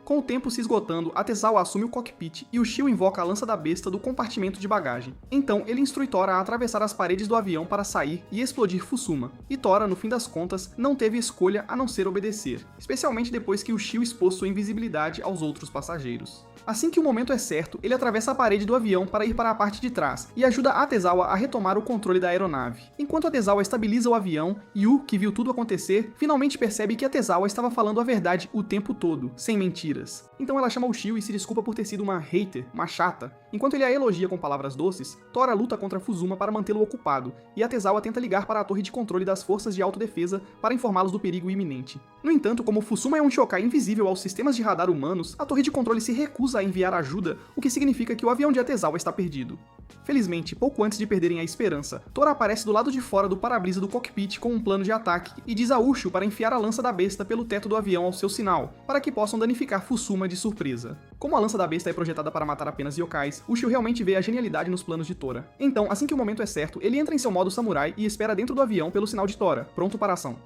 Com o tempo se esgotando, Atezawa assume o cockpit e Ushio invoca a lança da besta do compartimento de bagagem. Então, ele instrui Tora a atravessar as paredes do avião para sair e explodir Fusuma. E Tora, no fim das contas, não teve escolha a não ser obedecer, especialmente depois que Ushio expôs sua invisibilidade aos outros passageiros. Assim que o momento é certo, ele atravessa a parede do avião para ir para a parte de trás e ajuda Atezawa a retomar o controle da aeronave. Enquanto Atezawa estabiliza o avião, Yu, que viu tudo acontecer, finalmente percebe que Atezawa estava falando a verdade o tempo todo, sem mentiras. Então ela chama Ushio e se desculpa por ter sido uma hater, uma chata. Enquanto ele a elogia com palavras doces, Tora luta contra Fusuma para mantê-lo ocupado, e Atezawa tenta ligar para a torre de controle das forças de autodefesa para informá-los do perigo iminente. No entanto, como Fusuma é um yokai invisível aos sistemas de radar humanos, a torre de controle se recusa a enviar ajuda, o que significa que o avião de Atezawa está perdido. Felizmente, pouco antes de perderem a esperança, Tora aparece do lado de fora do para-brisa do cockpit com um plano de ataque e diz a Ushio para enfiar a lança da besta pelo teto do avião ao seu sinal, para que possam danificar Fusuma de surpresa. Como a lança da besta é projetada para matar apenas yokais, Ushio realmente vê a genialidade nos planos de Tora. Então, assim que o momento é certo, ele entra em seu modo samurai e espera dentro do avião pelo sinal de Tora, pronto para a ação.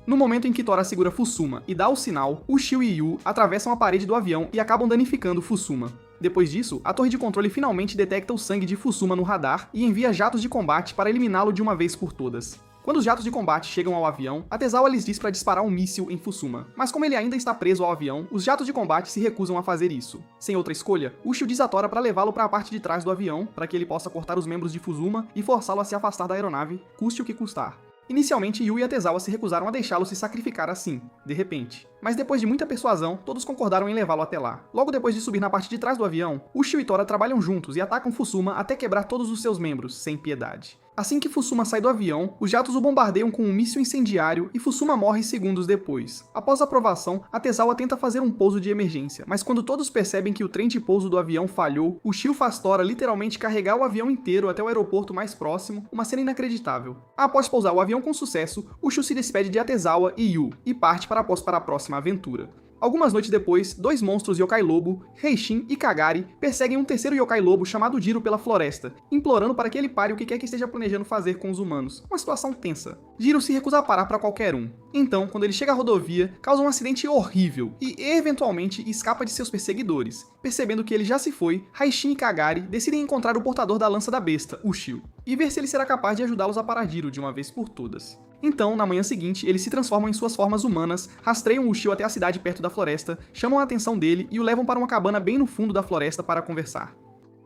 No momento em que Tora segura Fusuma e dá o sinal, Ushio e Yu atravessam a parede do avião e acabam danificando Fusuma. Depois disso, a torre de controle finalmente detecta o sangue de Fusuma no radar e envia jatos de combate para eliminá-lo de uma vez por todas. Quando os jatos de combate chegam ao avião, Atezawa lhes diz para disparar um míssil em Fusuma, mas como ele ainda está preso ao avião, os jatos de combate se recusam a fazer isso. Sem outra escolha, Ushio diz a Tora para levá-lo para a parte de trás do avião, para que ele possa cortar os membros de Fusuma e forçá-lo a se afastar da aeronave, custe o que custar. Inicialmente, Yu e Atezawa se recusaram a deixá-lo se sacrificar assim, de repente. Mas depois de muita persuasão, todos concordaram em levá-lo até lá. Logo depois de subir na parte de trás do avião, Ushio e Tora trabalham juntos e atacam Fusuma até quebrar todos os seus membros, sem piedade. Assim que Fusuma sai do avião, os jatos o bombardeiam com um míssil incendiário e Fusuma morre segundos depois. Após a aprovação, Atezawa tenta fazer um pouso de emergência, mas quando todos percebem que o trem de pouso do avião falhou, Ushio faz Tora literalmente carregar o avião inteiro até o aeroporto mais próximo, uma cena inacreditável. Após pousar o avião com sucesso, Ushio se despede de Atezawa e Yu, e parte para a próxima aventura. Algumas noites depois, dois monstros yokai lobo, Heishin e Kagari, perseguem um terceiro yokai lobo chamado Jiro pela floresta, implorando para que ele pare o que quer que esteja planejando fazer com os humanos. Uma situação tensa. Jiro se recusa a parar para qualquer um. Então, quando ele chega à rodovia, causa um acidente horrível e, eventualmente, escapa de seus perseguidores. Percebendo que ele já se foi, Heishin e Kagari decidem encontrar o portador da lança da besta, Ushio, e ver se ele será capaz de ajudá-los a parar Jiro de uma vez por todas. Então, na manhã seguinte, eles se transformam em suas formas humanas, rastreiam Ushio até a cidade perto da floresta, chamam a atenção dele e o levam para uma cabana bem no fundo da floresta para conversar.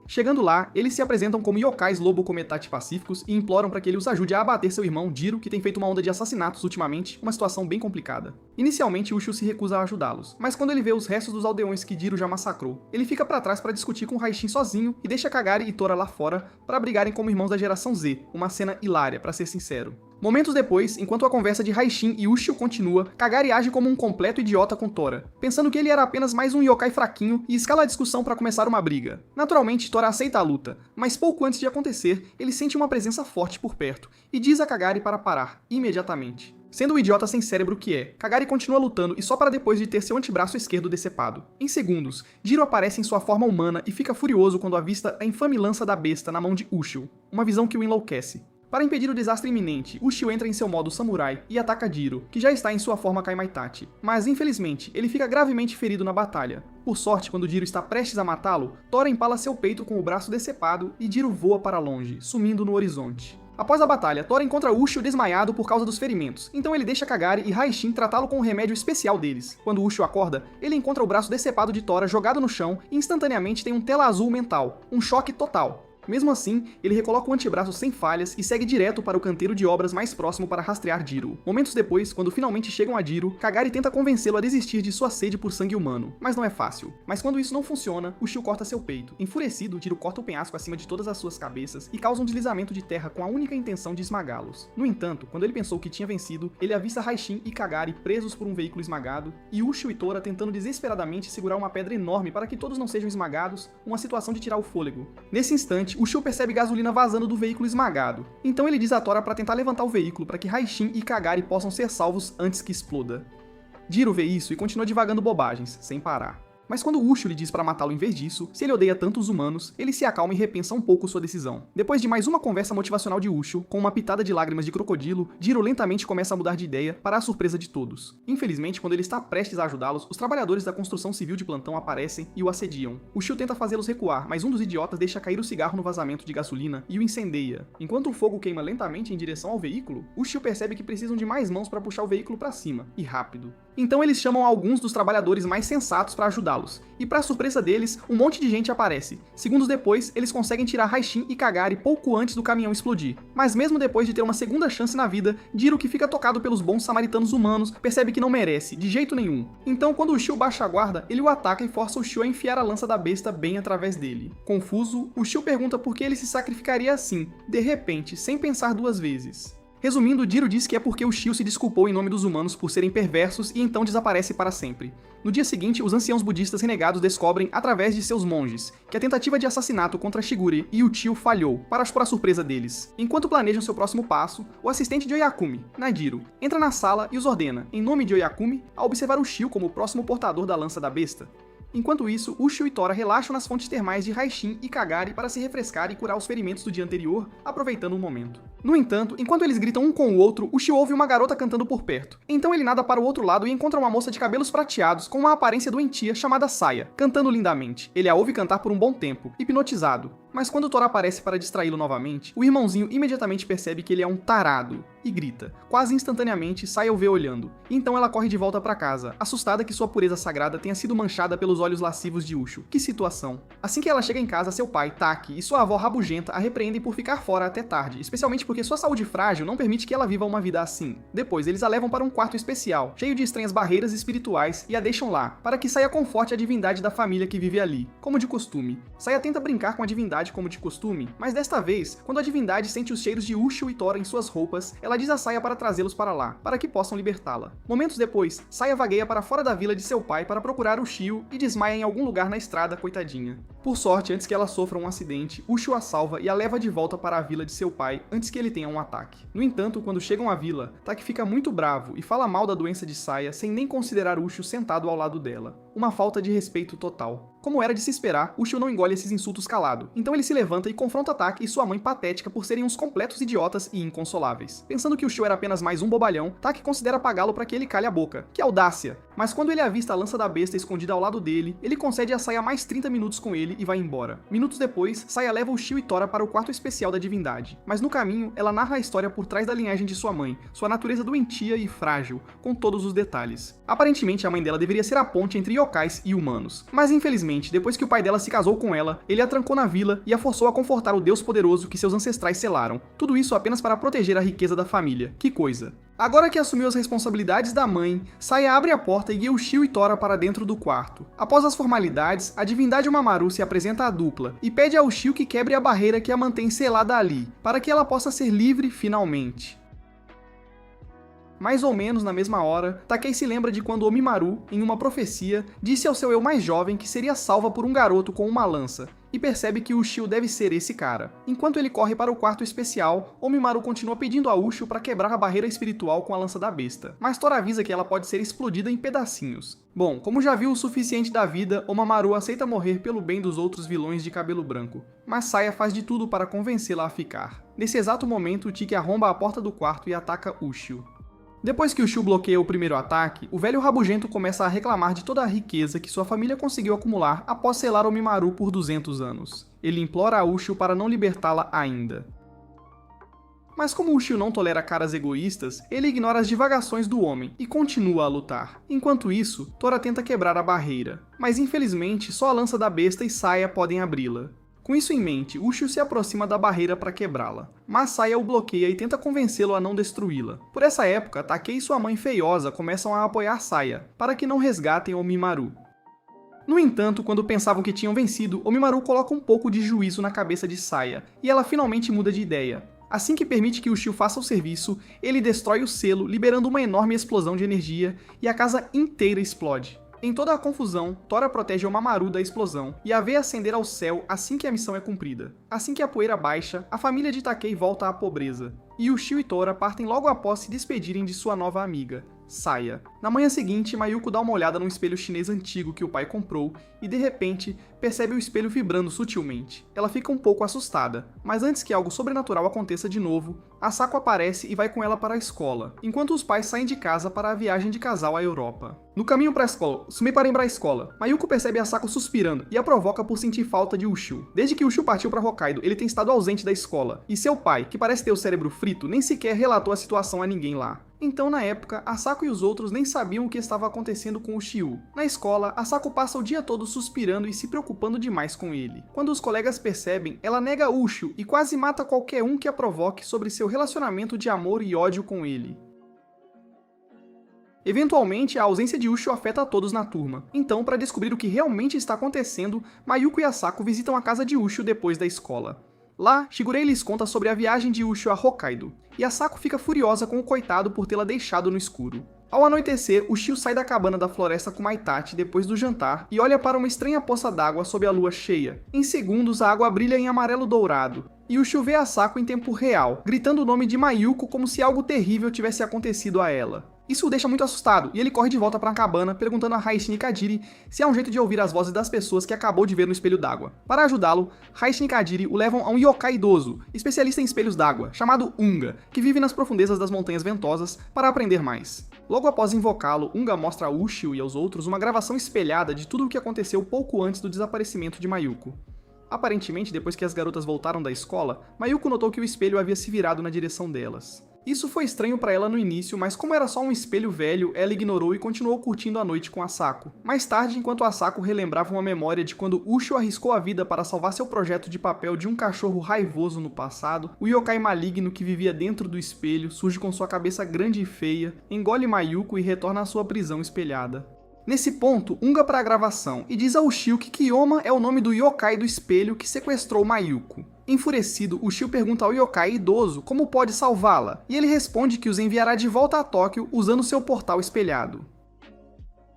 Chegando lá, eles se apresentam como yokais lobo cometate pacíficos e imploram para que ele os ajude a abater seu irmão Jiro, que tem feito uma onda de assassinatos ultimamente, uma situação bem complicada. Inicialmente, Ushio se recusa a ajudá-los, mas quando ele vê os restos dos aldeões que Jiro já massacrou, ele fica para trás para discutir com Raishin sozinho e deixa Kagari e Tora lá fora para brigarem como irmãos da geração Z, uma cena hilária, para ser sincero. Momentos depois, enquanto a conversa de Raishin e Ushio continua, Kagari age como um completo idiota com Tora, pensando que ele era apenas mais um yokai fraquinho e escala a discussão para começar uma briga. Naturalmente, Tora aceita a luta, mas pouco antes de acontecer, ele sente uma presença forte por perto e diz a Kagari para parar, imediatamente. Sendo o idiota sem cérebro que é, Kagari continua lutando e só para depois de ter seu antebraço esquerdo decepado. Em segundos, Jiro aparece em sua forma humana e fica furioso quando avista a infame lança da besta na mão de Ushio, uma visão que o enlouquece. Para impedir o desastre iminente, Ushio entra em seu modo samurai e ataca Jiro, que já está em sua forma Kaimaitachi. Mas, infelizmente, ele fica gravemente ferido na batalha. Por sorte, quando Jiro está prestes a matá-lo, Tora empala seu peito com o braço decepado e Jiro voa para longe, sumindo no horizonte. Após a batalha, Tora encontra Ushio desmaiado por causa dos ferimentos, então ele deixa Kagari e Raishin tratá-lo com um remédio especial deles. Quando Ushio acorda, ele encontra o braço decepado de Tora jogado no chão e instantaneamente tem um tela azul mental, um choque total. Mesmo assim, ele recoloca o antebraço sem falhas e segue direto para o canteiro de obras mais próximo para rastrear Jiro. Momentos depois, quando finalmente chegam a Jiro, Kagari tenta convencê-lo a desistir de sua sede por sangue humano, mas não é fácil. Mas quando isso não funciona, Ushio corta seu peito. Enfurecido, Jiro corta o penhasco acima de todas as suas cabeças e causa um deslizamento de terra com a única intenção de esmagá-los. No entanto, quando ele pensou que tinha vencido, ele avista Raishin e Kagari presos por um veículo esmagado, e Ushio e Tora tentando desesperadamente segurar uma pedra enorme para que todos não sejam esmagados, uma situação de tirar o fôlego. Nesse instante, Ushio percebe gasolina vazando do veículo esmagado, então ele diz a Tora para tentar levantar o veículo para que Raishin e Kagari possam ser salvos antes que exploda. Jiro vê isso e continua divagando bobagens, sem parar. Mas quando Ushio lhe diz para matá-lo em vez disso, se ele odeia tanto os humanos, ele se acalma e repensa um pouco sua decisão. Depois de mais uma conversa motivacional de Ushio, com uma pitada de lágrimas de crocodilo, Jiro lentamente começa a mudar de ideia para a surpresa de todos. Infelizmente, quando ele está prestes a ajudá-los, os trabalhadores da construção civil de plantão aparecem e o assediam. Ushio tenta fazê-los recuar, mas um dos idiotas deixa cair o cigarro no vazamento de gasolina e o incendeia. Enquanto o fogo queima lentamente em direção ao veículo, Ushio percebe que precisam de mais mãos para puxar o veículo para cima, e rápido. Então eles chamam alguns dos trabalhadores mais sensatos para ajudá-los, e para surpresa deles, um monte de gente aparece. Segundos depois, eles conseguem tirar Raishin e Kagari pouco antes do caminhão explodir. Mas mesmo depois de ter uma segunda chance na vida, Jiro, que fica tocado pelos bons samaritanos humanos, percebe que não merece, de jeito nenhum. Então quando o Ushio baixa a guarda, ele o ataca e força o Ushio a enfiar a lança da besta bem através dele. Confuso, o Ushio pergunta por que ele se sacrificaria assim, de repente, sem pensar duas vezes. Resumindo, Jiro diz que é porque Ushio se desculpou em nome dos humanos por serem perversos e então desaparece para sempre. No dia seguinte, os anciãos budistas renegados descobrem, através de seus monges, que a tentativa de assassinato contra Shigure e o tio falhou, para a surpresa deles. Enquanto planejam seu próximo passo, o assistente de Oyakumi, Nadiro, entra na sala e os ordena, em nome de Oyakumi, a observar Ushio como o próximo portador da lança da besta. Enquanto isso, Ushio e Tora relaxam nas fontes termais de Raishin e Kagari para se refrescar e curar os ferimentos do dia anterior, aproveitando o momento. No entanto, enquanto eles gritam um com o outro, Ushio ouve uma garota cantando por perto. Então ele nada para o outro lado e encontra uma moça de cabelos prateados com uma aparência doentia chamada Saya, cantando lindamente. Ele a ouve cantar por um bom tempo, hipnotizado. Mas quando Tora aparece para distraí-lo novamente, o irmãozinho imediatamente percebe que ele é um tarado e grita. Quase instantaneamente, Saya o vê olhando. E então ela corre de volta para casa, assustada que sua pureza sagrada tenha sido manchada pelos olhos lascivos de Ushio. Que situação. Assim que ela chega em casa, seu pai, Taki, e sua avó rabugenta a repreendem por ficar fora até tarde, especialmente porque sua saúde frágil não permite que ela viva uma vida assim. Depois, eles a levam para um quarto especial, cheio de estranhas barreiras espirituais, e a deixam lá, para que Saya conforte a divindade da família que vive ali, como de costume. Saya tenta brincar com a divindade como de costume, mas desta vez, quando a divindade sente os cheiros de Ushio e Tora em suas roupas, ela diz a Saya para trazê-los para lá, para que possam libertá-la. Momentos depois, Saya vagueia para fora da vila de seu pai para procurar Ushio e desmaia em algum lugar na estrada, coitadinha. Por sorte, antes que ela sofra um acidente, Ushio a salva e a leva de volta para a vila de seu pai antes que ele tenha um ataque. No entanto, quando chegam à vila, Taki fica muito bravo e fala mal da doença de Saya sem nem considerar Ushio sentado ao lado dela. Uma falta de respeito total. Como era de se esperar, Ushio não engole esses insultos calado, então ele se levanta e confronta Taki e sua mãe patética por serem uns completos idiotas e inconsoláveis. Pensando que Ushio era apenas mais um bobalhão, Taki considera apagá-lo para que ele calhe a boca. Que audácia! Mas quando ele avista a lança da besta escondida ao lado dele, ele concede a Saya mais 30 minutos com ele ele e vai embora. Minutos depois, Saya leva o Shio e Tora para o quarto especial da divindade, mas no caminho, ela narra a história por trás da linhagem de sua mãe, sua natureza doentia e frágil, com todos os detalhes. Aparentemente, a mãe dela deveria ser a ponte entre yokais e humanos, mas infelizmente, depois que o pai dela se casou com ela, ele a trancou na vila e a forçou a confortar o Deus poderoso que seus ancestrais selaram. Tudo isso apenas para proteger a riqueza da família. Que coisa. Agora que assumiu as responsabilidades da mãe, Saya abre a porta e guia o Shio e Tora para dentro do quarto. Após as formalidades, a divindade Umamaru se apresenta à dupla e pede ao Shio que quebre a barreira que a mantém selada ali, para que ela possa ser livre finalmente. Mais ou menos na mesma hora, Takei se lembra de quando Omimaru, em uma profecia, disse ao seu eu mais jovem que seria salva por um garoto com uma lança, e percebe que Ushio deve ser esse cara. Enquanto ele corre para o quarto especial, Omimaru continua pedindo a Ushio para quebrar a barreira espiritual com a lança da besta, mas Tora avisa que ela pode ser explodida em pedacinhos. Bom, como já viu o suficiente da vida, Omimaru aceita morrer pelo bem dos outros vilões de cabelo branco, mas Saya faz de tudo para convencê-la a ficar. Nesse exato momento, Tiki arromba a porta do quarto e ataca Ushio. Depois que o Shio bloqueia o primeiro ataque, o velho rabugento começa a reclamar de toda a riqueza que sua família conseguiu acumular após selar Omimaru por 200 anos. Ele implora a Ushio para não libertá-la ainda. Mas como Ushio não tolera caras egoístas, ele ignora as divagações do homem e continua a lutar. Enquanto isso, Tora tenta quebrar a barreira, mas infelizmente só a lança da besta e Saya podem abri-la. Com isso em mente, Ushio se aproxima da barreira para quebrá-la, mas Saya o bloqueia e tenta convencê-lo a não destruí-la. Por essa época, Takei e sua mãe feiosa começam a apoiar Saya, para que não resgatem Omimaru. No entanto, quando pensavam que tinham vencido, Omimaru coloca um pouco de juízo na cabeça de Saya, e ela finalmente muda de ideia. Assim que permite que Ushio faça o serviço, ele destrói o selo, liberando uma enorme explosão de energia, e a casa inteira explode. Em toda a confusão, Tora protege Omimaru da explosão e a vê ascender ao céu assim que a missão é cumprida. Assim que a poeira baixa, a família de Takei volta à pobreza, e Ushio e Tora partem logo após se despedirem de sua nova amiga, Saya. Na manhã seguinte, Mayuko dá uma olhada no espelho chinês antigo que o pai comprou e, de repente, percebe o espelho vibrando sutilmente. Ela fica um pouco assustada, mas antes que algo sobrenatural aconteça de novo, Asako aparece e vai com ela para a escola, enquanto os pais saem de casa para a viagem de casal à Europa. No caminho para a escola, Mayuko percebe Asako suspirando e a provoca por sentir falta de Ushio. Desde que Ushio partiu para Hokkaido, ele tem estado ausente da escola, e seu pai, que parece ter o cérebro frito, nem sequer relatou a situação a ninguém lá. Então, na época, Asako e os outros nem sabiam o que estava acontecendo com o Shio. Na escola, Asako passa o dia todo suspirando e se preocupando demais com ele. Quando os colegas percebem, ela nega Ushio e quase mata qualquer um que a provoque sobre seu relacionamento de amor e ódio com ele. Eventualmente, a ausência de Ushio afeta a todos na turma. Então, para descobrir o que realmente está acontecendo, Mayuko e Asako visitam a casa de Ushio depois da escola. Lá, Shigurei lhes conta sobre a viagem de Ushio a Hokkaido, e Asako fica furiosa com o coitado por tê-la deixado no escuro. Ao anoitecer, Ushio sai da cabana da floresta com Maitachi depois do jantar e olha para uma estranha poça d'água sob a lua cheia. Em segundos, a água brilha em amarelo dourado, e Ushio vê Asako em tempo real, gritando o nome de Mayuko como se algo terrível tivesse acontecido a ela. Isso o deixa muito assustado, e ele corre de volta para a cabana, perguntando a Heishi Nikadiri se há um jeito de ouvir as vozes das pessoas que acabou de ver no espelho d'água. Para ajudá-lo, Heishi Nikadiri o levam a um yokai idoso, especialista em espelhos d'água, chamado Unga, que vive nas profundezas das Montanhas Ventosas, para aprender mais. Logo após invocá-lo, Unga mostra a Ushio e aos outros uma gravação espelhada de tudo o que aconteceu pouco antes do desaparecimento de Mayuko. Aparentemente, depois que as garotas voltaram da escola, Mayuko notou que o espelho havia se virado na direção delas. Isso foi estranho para ela no início, mas como era só um espelho velho, ela ignorou e continuou curtindo a noite com Asako. Mais tarde, enquanto Asako relembrava uma memória de quando Ushio arriscou a vida para salvar seu projeto de papel de um cachorro raivoso no passado, o yokai maligno que vivia dentro do espelho surge com sua cabeça grande e feia, engole Mayuko e retorna à sua prisão espelhada. Nesse ponto, Unga para a gravação e diz a Ushio que Kiyoma é o nome do yokai do espelho que sequestrou Mayuko. Enfurecido, Ushio pergunta ao yokai idoso como pode salvá-la, e ele responde que os enviará de volta a Tóquio usando seu portal espelhado.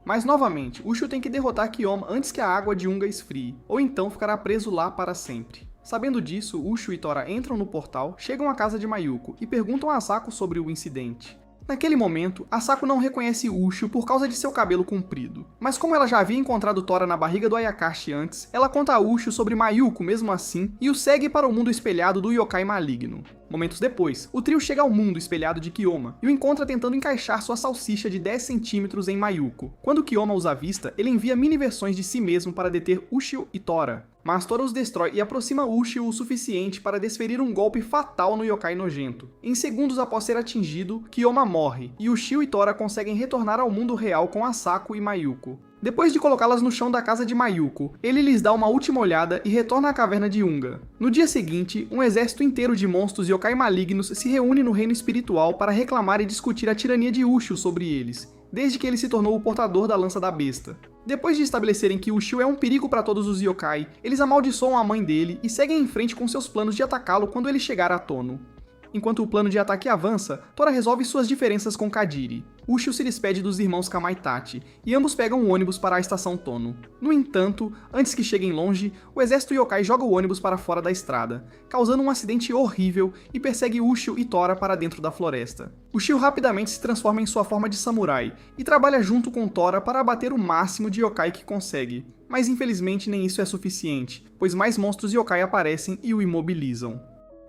Mas novamente, Ushio tem que derrotar Kiyoma antes que a água de Unga esfrie, ou então ficará preso lá para sempre. Sabendo disso, Ushio e Tora entram no portal, chegam à casa de Mayuko e perguntam a Asako sobre o incidente. Naquele momento, Asako não reconhece Ushio por causa de seu cabelo comprido. Mas como ela já havia encontrado Tora na barriga do Ayakashi antes, ela conta a Ushio sobre Mayuko mesmo assim e o segue para o mundo espelhado do yokai maligno. Momentos depois, o trio chega ao mundo espelhado de Kyoma e o encontra tentando encaixar sua salsicha de 10 centímetros em Mayuko. Quando Kyoma os avista, ele envia mini versões de si mesmo para deter Ushio e Tora. Mas Tora os destrói e aproxima Ushio o suficiente para desferir um golpe fatal no yokai nojento. Em segundos após ser atingido, Kyoma morre, e Ushio e Tora conseguem retornar ao mundo real com Asako e Mayuko. Depois de colocá-las no chão da casa de Mayuko, ele lhes dá uma última olhada e retorna à caverna de Unga. No dia seguinte, um exército inteiro de monstros yokai malignos se reúne no reino espiritual para reclamar e discutir a tirania de Ushio sobre eles, desde que ele se tornou o portador da lança da besta. Depois de estabelecerem que Ushio é um perigo para todos os yokai, eles amaldiçoam a mãe dele e seguem em frente com seus planos de atacá-lo quando ele chegar a Tono. Enquanto o plano de ataque avança, Tora resolve suas diferenças com Kadiri. Ushio se despede dos irmãos Kamaitachi, e ambos pegam um ônibus para a estação Tono. No entanto, antes que cheguem longe, o exército yokai joga o ônibus para fora da estrada, causando um acidente horrível e persegue Ushio e Tora para dentro da floresta. Ushio rapidamente se transforma em sua forma de samurai, e trabalha junto com Tora para abater o máximo de yokai que consegue. Mas infelizmente nem isso é suficiente, pois mais monstros yokai aparecem e o imobilizam.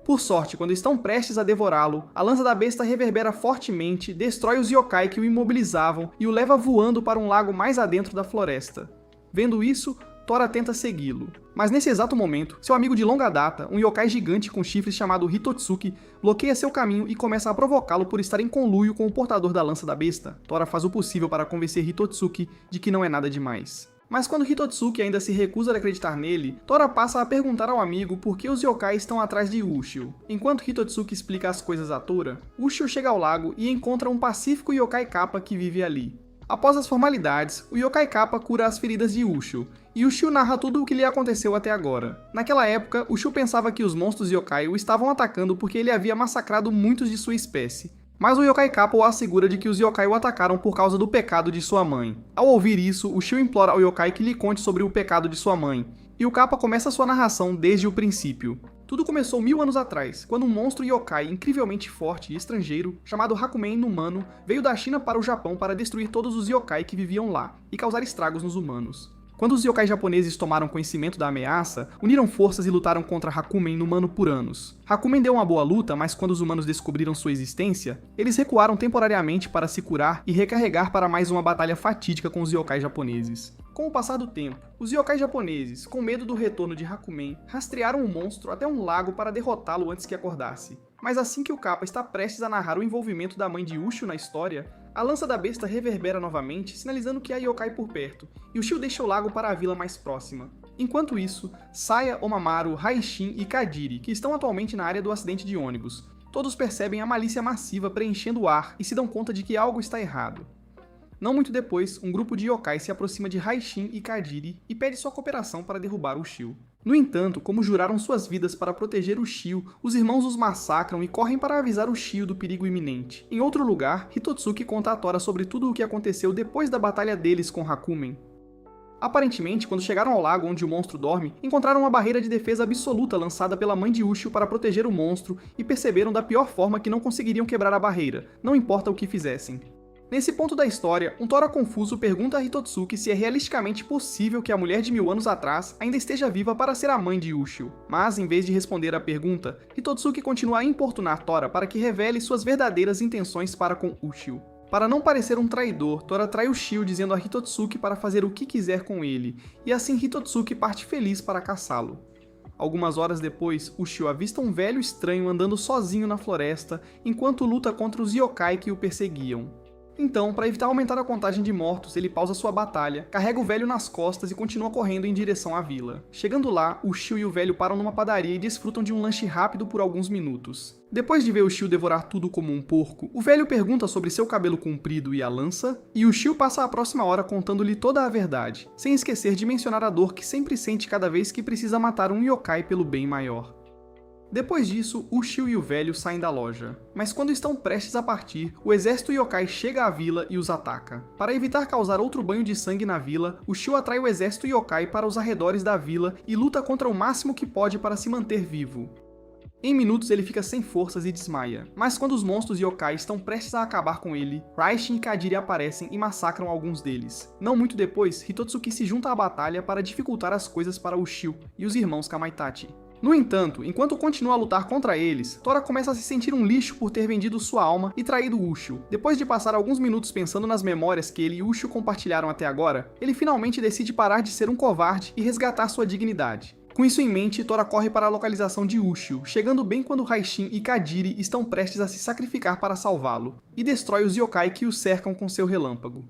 Por sorte, quando estão prestes a devorá-lo, a lança da besta reverbera fortemente, destrói os yokai que o imobilizavam e o leva voando para um lago mais adentro da floresta. Vendo isso, Tora tenta segui-lo. Mas nesse exato momento, seu amigo de longa data, um yokai gigante com chifres chamado Hitotsuki, bloqueia seu caminho e começa a provocá-lo por estar em conluio com o portador da lança da besta. Tora faz o possível para convencer Hitotsuki de que não é nada demais. Mas quando Hitotsuki ainda se recusa a acreditar nele, Tora passa a perguntar ao amigo por que os yokai estão atrás de Ushio. Enquanto Hitotsuki explica as coisas a Tora, Ushio chega ao lago e encontra um pacífico yokai Kappa que vive ali. Após as formalidades, o yokai Kappa cura as feridas de Ushio, e Ushio narra tudo o que lhe aconteceu até agora. Naquela época, Ushio pensava que os monstros yokai o estavam atacando porque ele havia massacrado muitos de sua espécie. Mas o yokai Kappa o assegura de que os yokai o atacaram por causa do pecado de sua mãe. Ao ouvir isso, Ushio implora ao yokai que lhe conte sobre o pecado de sua mãe, e o Kappa começa sua narração desde o princípio. Tudo começou 1000 anos atrás, quando um monstro yokai incrivelmente forte e estrangeiro, chamado Hakumen Numano, veio da China para o Japão para destruir todos os yokai que viviam lá, e causar estragos nos humanos. Quando os yokai japoneses tomaram conhecimento da ameaça, uniram forças e lutaram contra Hakumen Numano por anos. Hakumen deu uma boa luta, mas quando os humanos descobriram sua existência, eles recuaram temporariamente para se curar e recarregar para mais uma batalha fatídica com os yokai japoneses. Com o passar do tempo, os yokai japoneses, com medo do retorno de Hakumen, rastrearam o monstro até um lago para derrotá-lo antes que acordasse. Mas assim que o Kappa está prestes a narrar o envolvimento da mãe de Ushio na história, a lança da besta reverbera novamente, sinalizando que há yokai por perto, e Ushio deixa o lago para a vila mais próxima. Enquanto isso, Saya, Omamaru, Raishin e Kadiri, que estão atualmente na área do acidente de ônibus, todos percebem a malícia massiva preenchendo o ar e se dão conta de que algo está errado. Não muito depois, um grupo de yokai se aproxima de Raishin e Kadiri e pede sua cooperação para derrubar Ushio. No entanto, como juraram suas vidas para proteger Ushio, os irmãos os massacram e correm para avisar Ushio do perigo iminente. Em outro lugar, Hitotsuki conta a Tora sobre tudo o que aconteceu depois da batalha deles com Hakumen. Aparentemente, quando chegaram ao lago onde o monstro dorme, encontraram uma barreira de defesa absoluta lançada pela mãe de Ushio para proteger o monstro e perceberam da pior forma que não conseguiriam quebrar a barreira, não importa o que fizessem. Nesse ponto da história, um Tora confuso pergunta a Hitotsuki se é realisticamente possível que a mulher de 1000 anos atrás ainda esteja viva para ser a mãe de Ushio. Mas, em vez de responder à pergunta, Hitotsuki continua a importunar Tora para que revele suas verdadeiras intenções para com Ushio. Para não parecer um traidor, Tora trai Ushio dizendo a Hitotsuki para fazer o que quiser com ele, e assim Hitotsuki parte feliz para caçá-lo. Algumas horas depois, Ushio avista um velho estranho andando sozinho na floresta, enquanto luta contra os yokai que o perseguiam. Então, para evitar aumentar a contagem de mortos, ele pausa sua batalha, carrega o velho nas costas e continua correndo em direção à vila. Chegando lá, Ushio e o velho param numa padaria e desfrutam de um lanche rápido por alguns minutos. Depois de ver Ushio devorar tudo como um porco, o velho pergunta sobre seu cabelo comprido e a lança, e Ushio passa a próxima hora contando-lhe toda a verdade, sem esquecer de mencionar a dor que sempre sente cada vez que precisa matar um yokai pelo bem maior. Depois disso, Ushio e o velho saem da loja, mas quando estão prestes a partir, o exército yokai chega à vila e os ataca. Para evitar causar outro banho de sangue na vila, Ushio atrai o exército yokai para os arredores da vila e luta contra o máximo que pode para se manter vivo. Em minutos ele fica sem forças e desmaia, mas quando os monstros yokai estão prestes a acabar com ele, Raishin e Kadiri aparecem e massacram alguns deles. Não muito depois, Hitotsuki se junta à batalha para dificultar as coisas para Ushio e os irmãos Kamaitachi. No entanto, enquanto continua a lutar contra eles, Tora começa a se sentir um lixo por ter vendido sua alma e traído Ushio. Depois de passar alguns minutos pensando nas memórias que ele e Ushio compartilharam até agora, ele finalmente decide parar de ser um covarde e resgatar sua dignidade. Com isso em mente, Tora corre para a localização de Ushio, chegando bem quando Raishin e Kadiri estão prestes a se sacrificar para salvá-lo, e destrói os yokai que o cercam com seu relâmpago.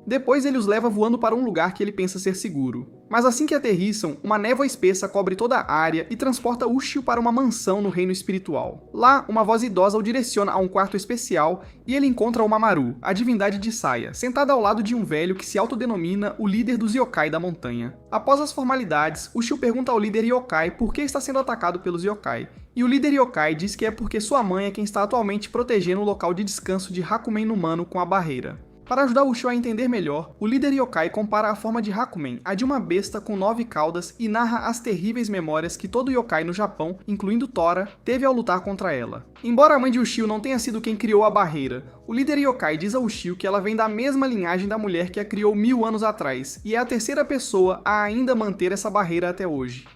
Depois ele os leva voando para um lugar que ele pensa ser seguro. Mas assim que aterrissam, uma névoa espessa cobre toda a área e transporta Ushio para uma mansão no reino espiritual. Lá, uma voz idosa o direciona a um quarto especial e ele encontra o Mamaru, a divindade de Saya, sentada ao lado de um velho que se autodenomina o líder dos yokai da montanha. Após as formalidades, Ushio pergunta ao líder yokai por que está sendo atacado pelos yokai. E o líder yokai diz que é porque sua mãe é quem está atualmente protegendo o local de descanso de Hakumen no Mano com a barreira. Para ajudar Ushio a entender melhor, o líder yokai compara a forma de Hakumen à de uma besta com 9 caudas e narra as terríveis memórias que todo yokai no Japão, incluindo Tora, teve ao lutar contra ela. Embora a mãe de Ushio não tenha sido quem criou a barreira, o líder yokai diz a Ushio que ela vem da mesma linhagem da mulher que a criou 1000 anos atrás, e é a terceira pessoa a ainda manter essa barreira até hoje.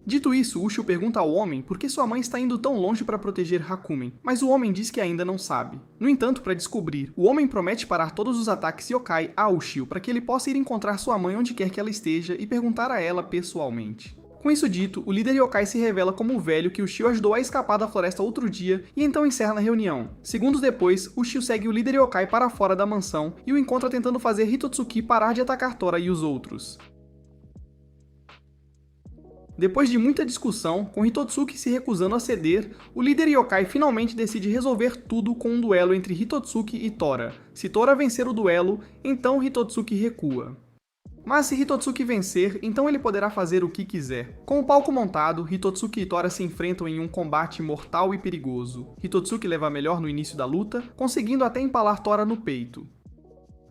Dito isso, Ushio pergunta ao homem por que sua mãe está indo tão longe para proteger Hakumen, mas o homem diz que ainda não sabe. No entanto, para descobrir, o homem promete parar todos os ataques yokai a Ushio para que ele possa ir encontrar sua mãe onde quer que ela esteja e perguntar a ela pessoalmente. Com isso dito, o líder yokai se revela como o velho que Ushio ajudou a escapar da floresta outro dia e então encerra na reunião. Segundos depois, Ushio segue o líder yokai para fora da mansão e o encontra tentando fazer Hitotsuki parar de atacar Tora e os outros. Depois de muita discussão, com Hitotsuki se recusando a ceder, o líder yokai finalmente decide resolver tudo com um duelo entre Hitotsuki e Tora. Se Tora vencer o duelo, então Hitotsuki recua. Mas se Hitotsuki vencer, então ele poderá fazer o que quiser. Com o palco montado, Hitotsuki e Tora se enfrentam em um combate mortal e perigoso. Hitotsuki leva a melhor no início da luta, conseguindo até empalar Tora no peito.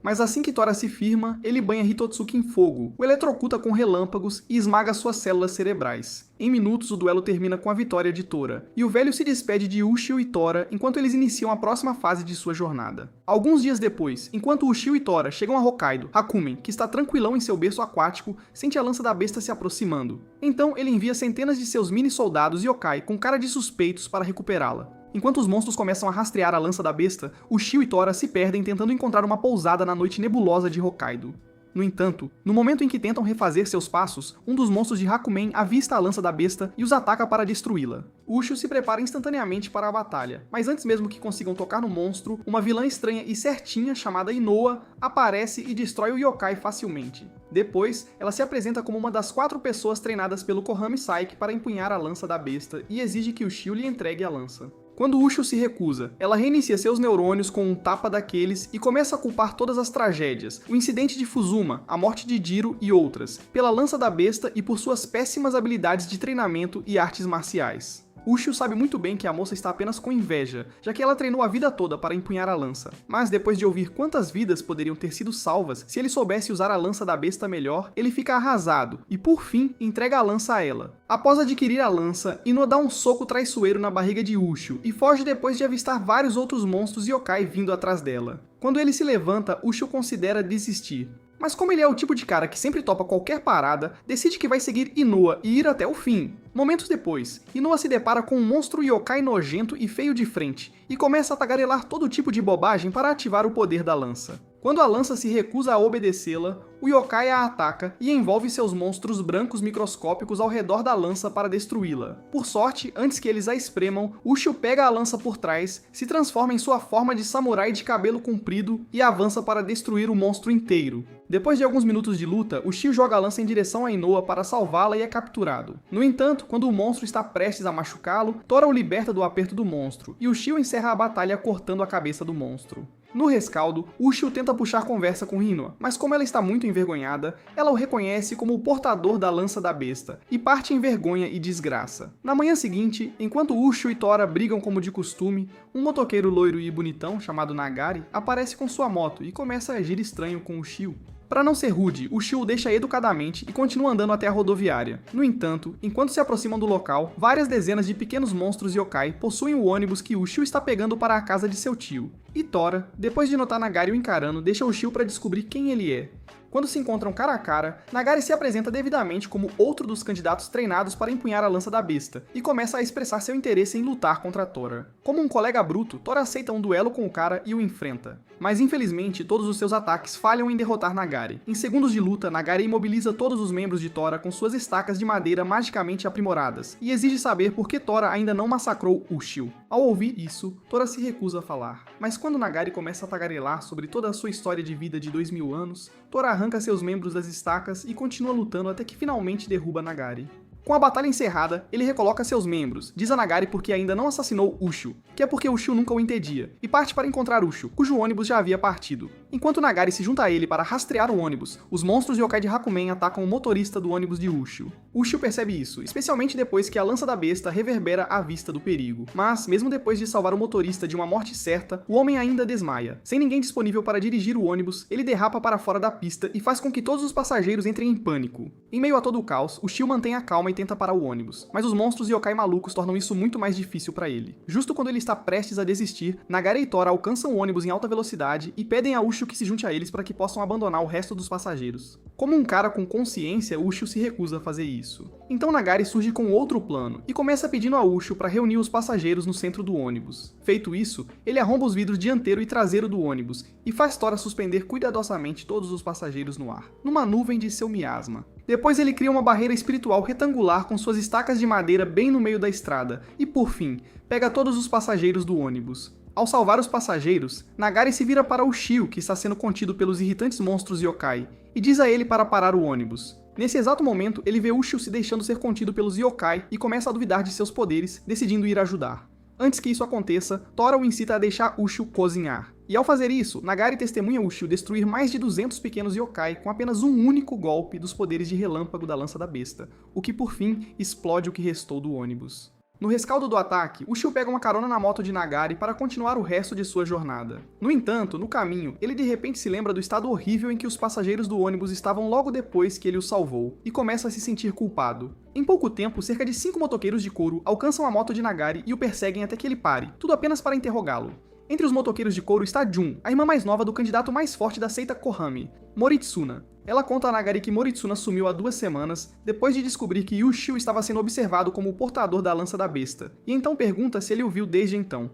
Mas assim que Tora se firma, ele banha Hitotsuki em fogo, o eletrocuta com relâmpagos e esmaga suas células cerebrais. Em minutos, o duelo termina com a vitória de Tora, e o velho se despede de Ushio e Tora enquanto eles iniciam a próxima fase de sua jornada. Alguns dias depois, enquanto Ushio e Tora chegam a Hokkaido, Hakumen, que está tranquilão em seu berço aquático, sente a lança da besta se aproximando. Então ele envia centenas de seus mini-soldados yokai com cara de suspeitos para recuperá-la. Enquanto os monstros começam a rastrear a lança da besta, Ushio e Tora se perdem tentando encontrar uma pousada na noite nebulosa de Hokkaido. No entanto, no momento em que tentam refazer seus passos, um dos monstros de Hakumen avista a lança da besta e os ataca para destruí-la. Ushio se prepara instantaneamente para a batalha, mas antes mesmo que consigam tocar no monstro, uma vilã estranha e certinha chamada Inoa aparece e destrói o yokai facilmente. Depois, ela se apresenta como uma das 4 pessoas treinadas pelo Kohami Saiki para empunhar a lança da besta e exige que Ushio lhe entregue a lança. Quando Ushio se recusa, ela reinicia seus neurônios com um tapa daqueles e começa a culpar todas as tragédias, o incidente de Fuzuma, a morte de Jiro e outras, pela lança da besta e por suas péssimas habilidades de treinamento e artes marciais. Ushio sabe muito bem que a moça está apenas com inveja, já que ela treinou a vida toda para empunhar a lança. Mas depois de ouvir quantas vidas poderiam ter sido salvas se ele soubesse usar a lança da besta melhor, ele fica arrasado e, por fim, entrega a lança a ela. Após adquirir a lança, Inoa dá um soco traiçoeiro na barriga de Ushio e foge depois de avistar vários outros monstros yokai vindo atrás dela. Quando ele se levanta, Ushio considera desistir. Mas como ele é o tipo de cara que sempre topa qualquer parada, decide que vai seguir Inoa e ir até o fim. Momentos depois, Inoa se depara com um monstro yokai nojento e feio de frente, e começa a tagarelar todo tipo de bobagem para ativar o poder da lança. Quando a lança se recusa a obedecê-la, o yokai a ataca e envolve seus monstros brancos microscópicos ao redor da lança para destruí-la. Por sorte, antes que eles a espremam, Ushio pega a lança por trás, se transforma em sua forma de samurai de cabelo comprido e avança para destruir o monstro inteiro. Depois de alguns minutos de luta, Ushio joga a lança em direção a Inoa para salvá-la e é capturado. No entanto, quando o monstro está prestes a machucá-lo, Tora o liberta do aperto do monstro, e Ushio encerra a batalha cortando a cabeça do monstro. No rescaldo, Ushio tenta puxar conversa com Inoa, mas como ela está muito envergonhada, ela o reconhece como o portador da lança da besta, e parte em vergonha e desgraça. Na manhã seguinte, enquanto Ushio e Tora brigam como de costume, um motoqueiro loiro e bonitão, chamado Nagari, aparece com sua moto e começa a agir estranho com Ushio. Para não ser rude, Ushio o deixa educadamente e continua andando até a rodoviária. No entanto, enquanto se aproximam do local, várias dezenas de pequenos monstros yokai possuem o ônibus que Ushio está pegando para a casa de seu tio. E Tora, depois de notar Nagari o encarando, deixa Ushio para descobrir quem ele é. Quando se encontram cara a cara, Nagari se apresenta devidamente como outro dos candidatos treinados para empunhar a lança da besta, e começa a expressar seu interesse em lutar contra Tora. Como um colega bruto, Tora aceita um duelo com o cara e o enfrenta. Mas infelizmente, todos os seus ataques falham em derrotar Nagari. Em segundos de luta, Nagari imobiliza todos os membros de Tora com suas estacas de madeira magicamente aprimoradas, e exige saber por que Tora ainda não massacrou Ushio. Ao ouvir isso, Tora se recusa a falar. Mas quando Nagari começa a tagarelar sobre toda a sua história de vida de 2000 anos, Tora arranca seus membros das estacas e continua lutando até que finalmente derruba Nagari. Com a batalha encerrada, ele recoloca seus membros, diz a Nagari porque ainda não assassinou Ushio, que é porque Ushio nunca o entendia, e parte para encontrar Ushio, cujo ônibus já havia partido. Enquanto Nagari se junta a ele para rastrear o ônibus, os monstros yokai de Hakumen atacam o motorista do ônibus de Ushio. Ushio percebe isso, especialmente depois que a lança da besta reverbera à vista do perigo. Mas, mesmo depois de salvar o motorista de uma morte certa, o homem ainda desmaia. Sem ninguém disponível para dirigir o ônibus, ele derrapa para fora da pista e faz com que todos os passageiros entrem em pânico. Em meio a todo o caos, Ushio mantém a calma e tenta parar o ônibus, mas os monstros yokai malucos tornam isso muito mais difícil para ele. Justo quando ele está prestes a desistir, Nagari e Tora alcançam o ônibus em alta velocidade e pedem a Ushio que se junte a eles para que possam abandonar o resto dos passageiros. Como um cara com consciência, Ushio se recusa a fazer isso. Então Nagari surge com outro plano e começa pedindo a Ushio para reunir os passageiros no centro do ônibus. Feito isso, ele arromba os vidros dianteiro e traseiro do ônibus e faz Tora suspender cuidadosamente todos os passageiros no ar, numa nuvem de seu miasma. Depois ele cria uma barreira espiritual retangular com suas estacas de madeira bem no meio da estrada e, por fim, pega todos os passageiros do ônibus. Ao salvar os passageiros, Nagari se vira para Ushio, que está sendo contido pelos irritantes monstros yokai, e diz a ele para parar o ônibus. Nesse exato momento, ele vê Ushio se deixando ser contido pelos yokai e começa a duvidar de seus poderes, decidindo ir ajudar. Antes que isso aconteça, Tora o incita a deixar Ushio cozinhar. E ao fazer isso, Nagari testemunha Ushio destruir mais de 200 pequenos yokai com apenas um único golpe dos poderes de relâmpago da lança da besta, o que por fim explode o que restou do ônibus. No rescaldo do ataque, Ushio pega uma carona na moto de Nagari para continuar o resto de sua jornada. No entanto, no caminho, ele de repente se lembra do estado horrível em que os passageiros do ônibus estavam logo depois que ele os salvou, e começa a se sentir culpado. Em pouco tempo, cerca de 5 motoqueiros de couro alcançam a moto de Nagari e o perseguem até que ele pare, tudo apenas para interrogá-lo. Entre os motoqueiros de couro está Jun, a irmã mais nova do candidato mais forte da seita Kohami, Moritsuna. Ela conta a Nagari que Moritsuna sumiu há 2 semanas, depois de descobrir que Ushio estava sendo observado como o portador da lança da besta, e então pergunta se ele o viu desde então.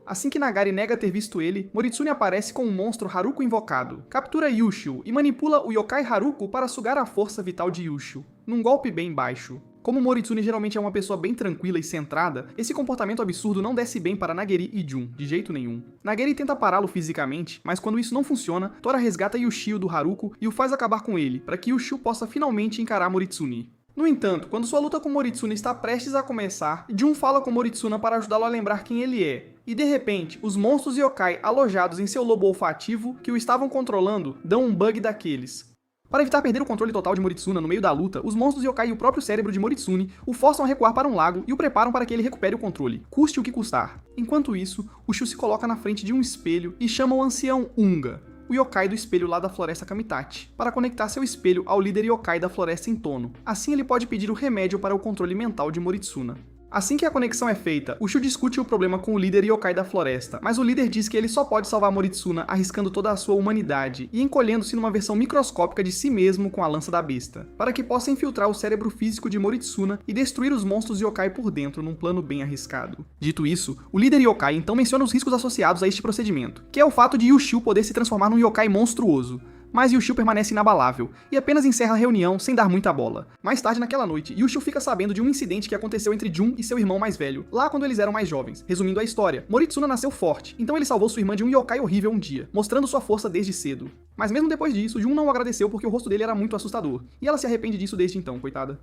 Assim que Nagari nega ter visto ele, Moritsune aparece com um monstro Haruko invocado, captura Ushio e manipula o yokai Haruko para sugar a força vital de Ushio, num golpe bem baixo. Como Moritsune geralmente é uma pessoa bem tranquila e centrada, esse comportamento absurdo não desce bem para Nagari e Jun, de jeito nenhum. Nagari tenta pará-lo fisicamente, mas quando isso não funciona, Tora resgata Ushio do Haruko e o faz acabar com ele, para que Ushio possa finalmente encarar Moritsune. No entanto, quando sua luta com Moritsune está prestes a começar, Jun fala com Moritsuna para ajudá-lo a lembrar quem ele é, e de repente, os monstros yokai alojados em seu lobo olfativo, que o estavam controlando, dão um bug daqueles. Para evitar perder o controle total de Moritsuna no meio da luta, os monstros yokai e o próprio cérebro de Moritsune o forçam a recuar para um lago e o preparam para que ele recupere o controle, custe o que custar. Enquanto isso, Ushio se coloca na frente de um espelho e chama o ancião Unga, o yokai do espelho lá da floresta Kamitachi, para conectar seu espelho ao líder yokai da floresta Intono. Assim ele pode pedir o remédio para o controle mental de Moritsuna. Assim que a conexão é feita, Ushio discute o problema com o líder yokai da floresta, mas o líder diz que ele só pode salvar Moritsuna arriscando toda a sua humanidade e encolhendo-se numa versão microscópica de si mesmo com a lança da besta, para que possa infiltrar o cérebro físico de Moritsuna e destruir os monstros yokai por dentro num plano bem arriscado. Dito isso, o líder yokai então menciona os riscos associados a este procedimento, que é o fato de Ushio poder se transformar num yokai monstruoso. Mas Ushio permanece inabalável, e apenas encerra a reunião sem dar muita bola. Mais tarde naquela noite, Ushio fica sabendo de um incidente que aconteceu entre Jun e seu irmão mais velho, lá quando eles eram mais jovens. Resumindo a história, Moritsuna nasceu forte, então ele salvou sua irmã de um yokai horrível um dia, mostrando sua força desde cedo. Mas mesmo depois disso, Jun não o agradeceu porque o rosto dele era muito assustador, e ela se arrepende disso desde então, coitada.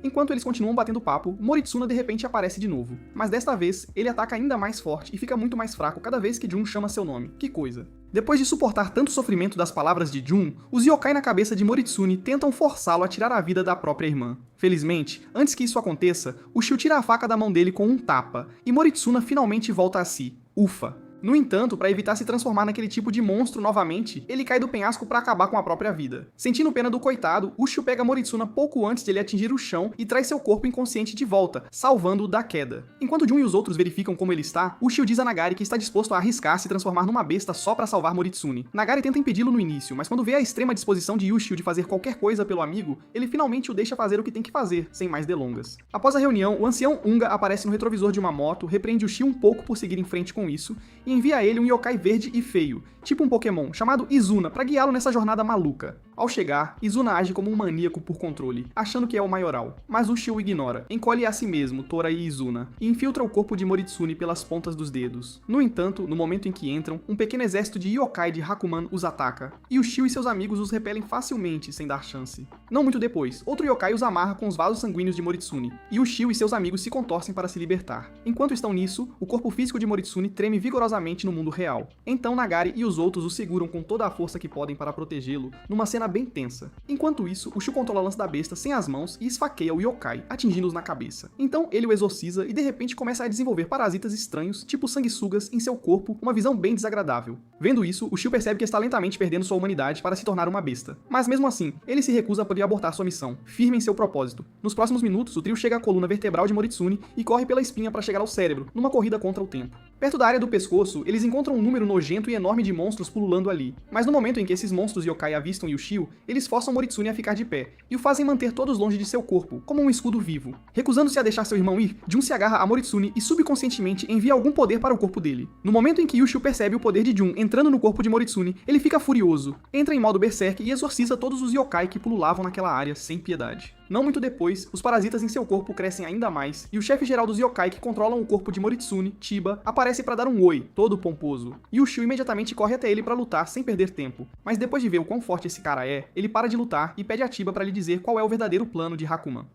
Enquanto eles continuam batendo papo, Moritsuna de repente aparece de novo. Mas desta vez, ele ataca ainda mais forte e fica muito mais fraco cada vez que Jun chama seu nome. Que coisa. Depois de suportar tanto sofrimento das palavras de Jun, os yokai na cabeça de Moritsune tentam forçá-lo a tirar a vida da própria irmã. Felizmente, antes que isso aconteça, Ushio tira a faca da mão dele com um tapa, e Moritsuna finalmente volta a si. Ufa! No entanto, para evitar se transformar naquele tipo de monstro novamente, ele cai do penhasco para acabar com a própria vida. Sentindo pena do coitado, Ushio pega Moritsuna pouco antes de ele atingir o chão e traz seu corpo inconsciente de volta, salvando-o da queda. Enquanto Jun e os outros verificam como ele está, Ushio diz a Nagari que está disposto a arriscar se transformar numa besta só para salvar Moritsune. Nagari tenta impedi-lo no início, mas quando vê a extrema disposição de Ushio de fazer qualquer coisa pelo amigo, ele finalmente o deixa fazer o que tem que fazer, sem mais delongas. Após a reunião, o ancião Unga aparece no retrovisor de uma moto, repreende Ushio um pouco por seguir em frente com isso, e envia a ele um yokai verde e feio, tipo um Pokémon, chamado Izuna, para guiá-lo nessa jornada maluca. Ao chegar, Izuna age como um maníaco por controle, achando que é o maioral, mas Ushio o ignora, encolhe a si mesmo, Tora e Izuna, e infiltra o corpo de Moritsune pelas pontas dos dedos. No entanto, no momento em que entram, um pequeno exército de yokai de Hakuman os ataca, e Ushio e seus amigos os repelem facilmente, sem dar chance. Não muito depois, outro yokai os amarra com os vasos sanguíneos de Moritsune, e Ushio e seus amigos se contorcem para se libertar. Enquanto estão nisso, o corpo físico de Moritsune treme vigorosamente no mundo real. Então Nagari e os outros o seguram com toda a força que podem para protegê-lo, numa cena bem tensa. Enquanto isso, Ushio controla a lança da besta sem as mãos e esfaqueia o yokai, atingindo-os na cabeça. Então ele o exorciza e de repente começa a desenvolver parasitas estranhos, tipo sanguessugas, em seu corpo, uma visão bem desagradável. Vendo isso, Ushio percebe que está lentamente perdendo sua humanidade para se tornar uma besta. Mas mesmo assim, ele se recusa a poder abortar sua missão, firme em seu propósito. Nos próximos minutos, o trio chega à coluna vertebral de Moritsune e corre pela espinha para chegar ao cérebro, numa corrida contra o tempo. Perto da área do pescoço, eles encontram um número nojento e enorme de monstros pululando ali. Mas no momento em que esses monstros yokai avistam Ushio, eles forçam Moritsune a ficar de pé, e o fazem manter todos longe de seu corpo, como um escudo vivo. Recusando-se a deixar seu irmão ir, Jun se agarra a Moritsune e subconscientemente envia algum poder para o corpo dele. No momento em que Ushio percebe o poder de Jun entrando no corpo de Moritsune, ele fica furioso, entra em modo berserk e exorciza todos os yokai que pululavam naquela área sem piedade. Não muito depois, os parasitas em seu corpo crescem ainda mais, e o chefe geral dos yokai que controlam o corpo de Moritsune, Chiba, aparece para dar um oi, todo pomposo. E Ushio imediatamente corre até ele para lutar sem perder tempo. Mas depois de ver o quão forte esse cara é, ele para de lutar e pede a Chiba para lhe dizer qual é o verdadeiro plano de Hakuman.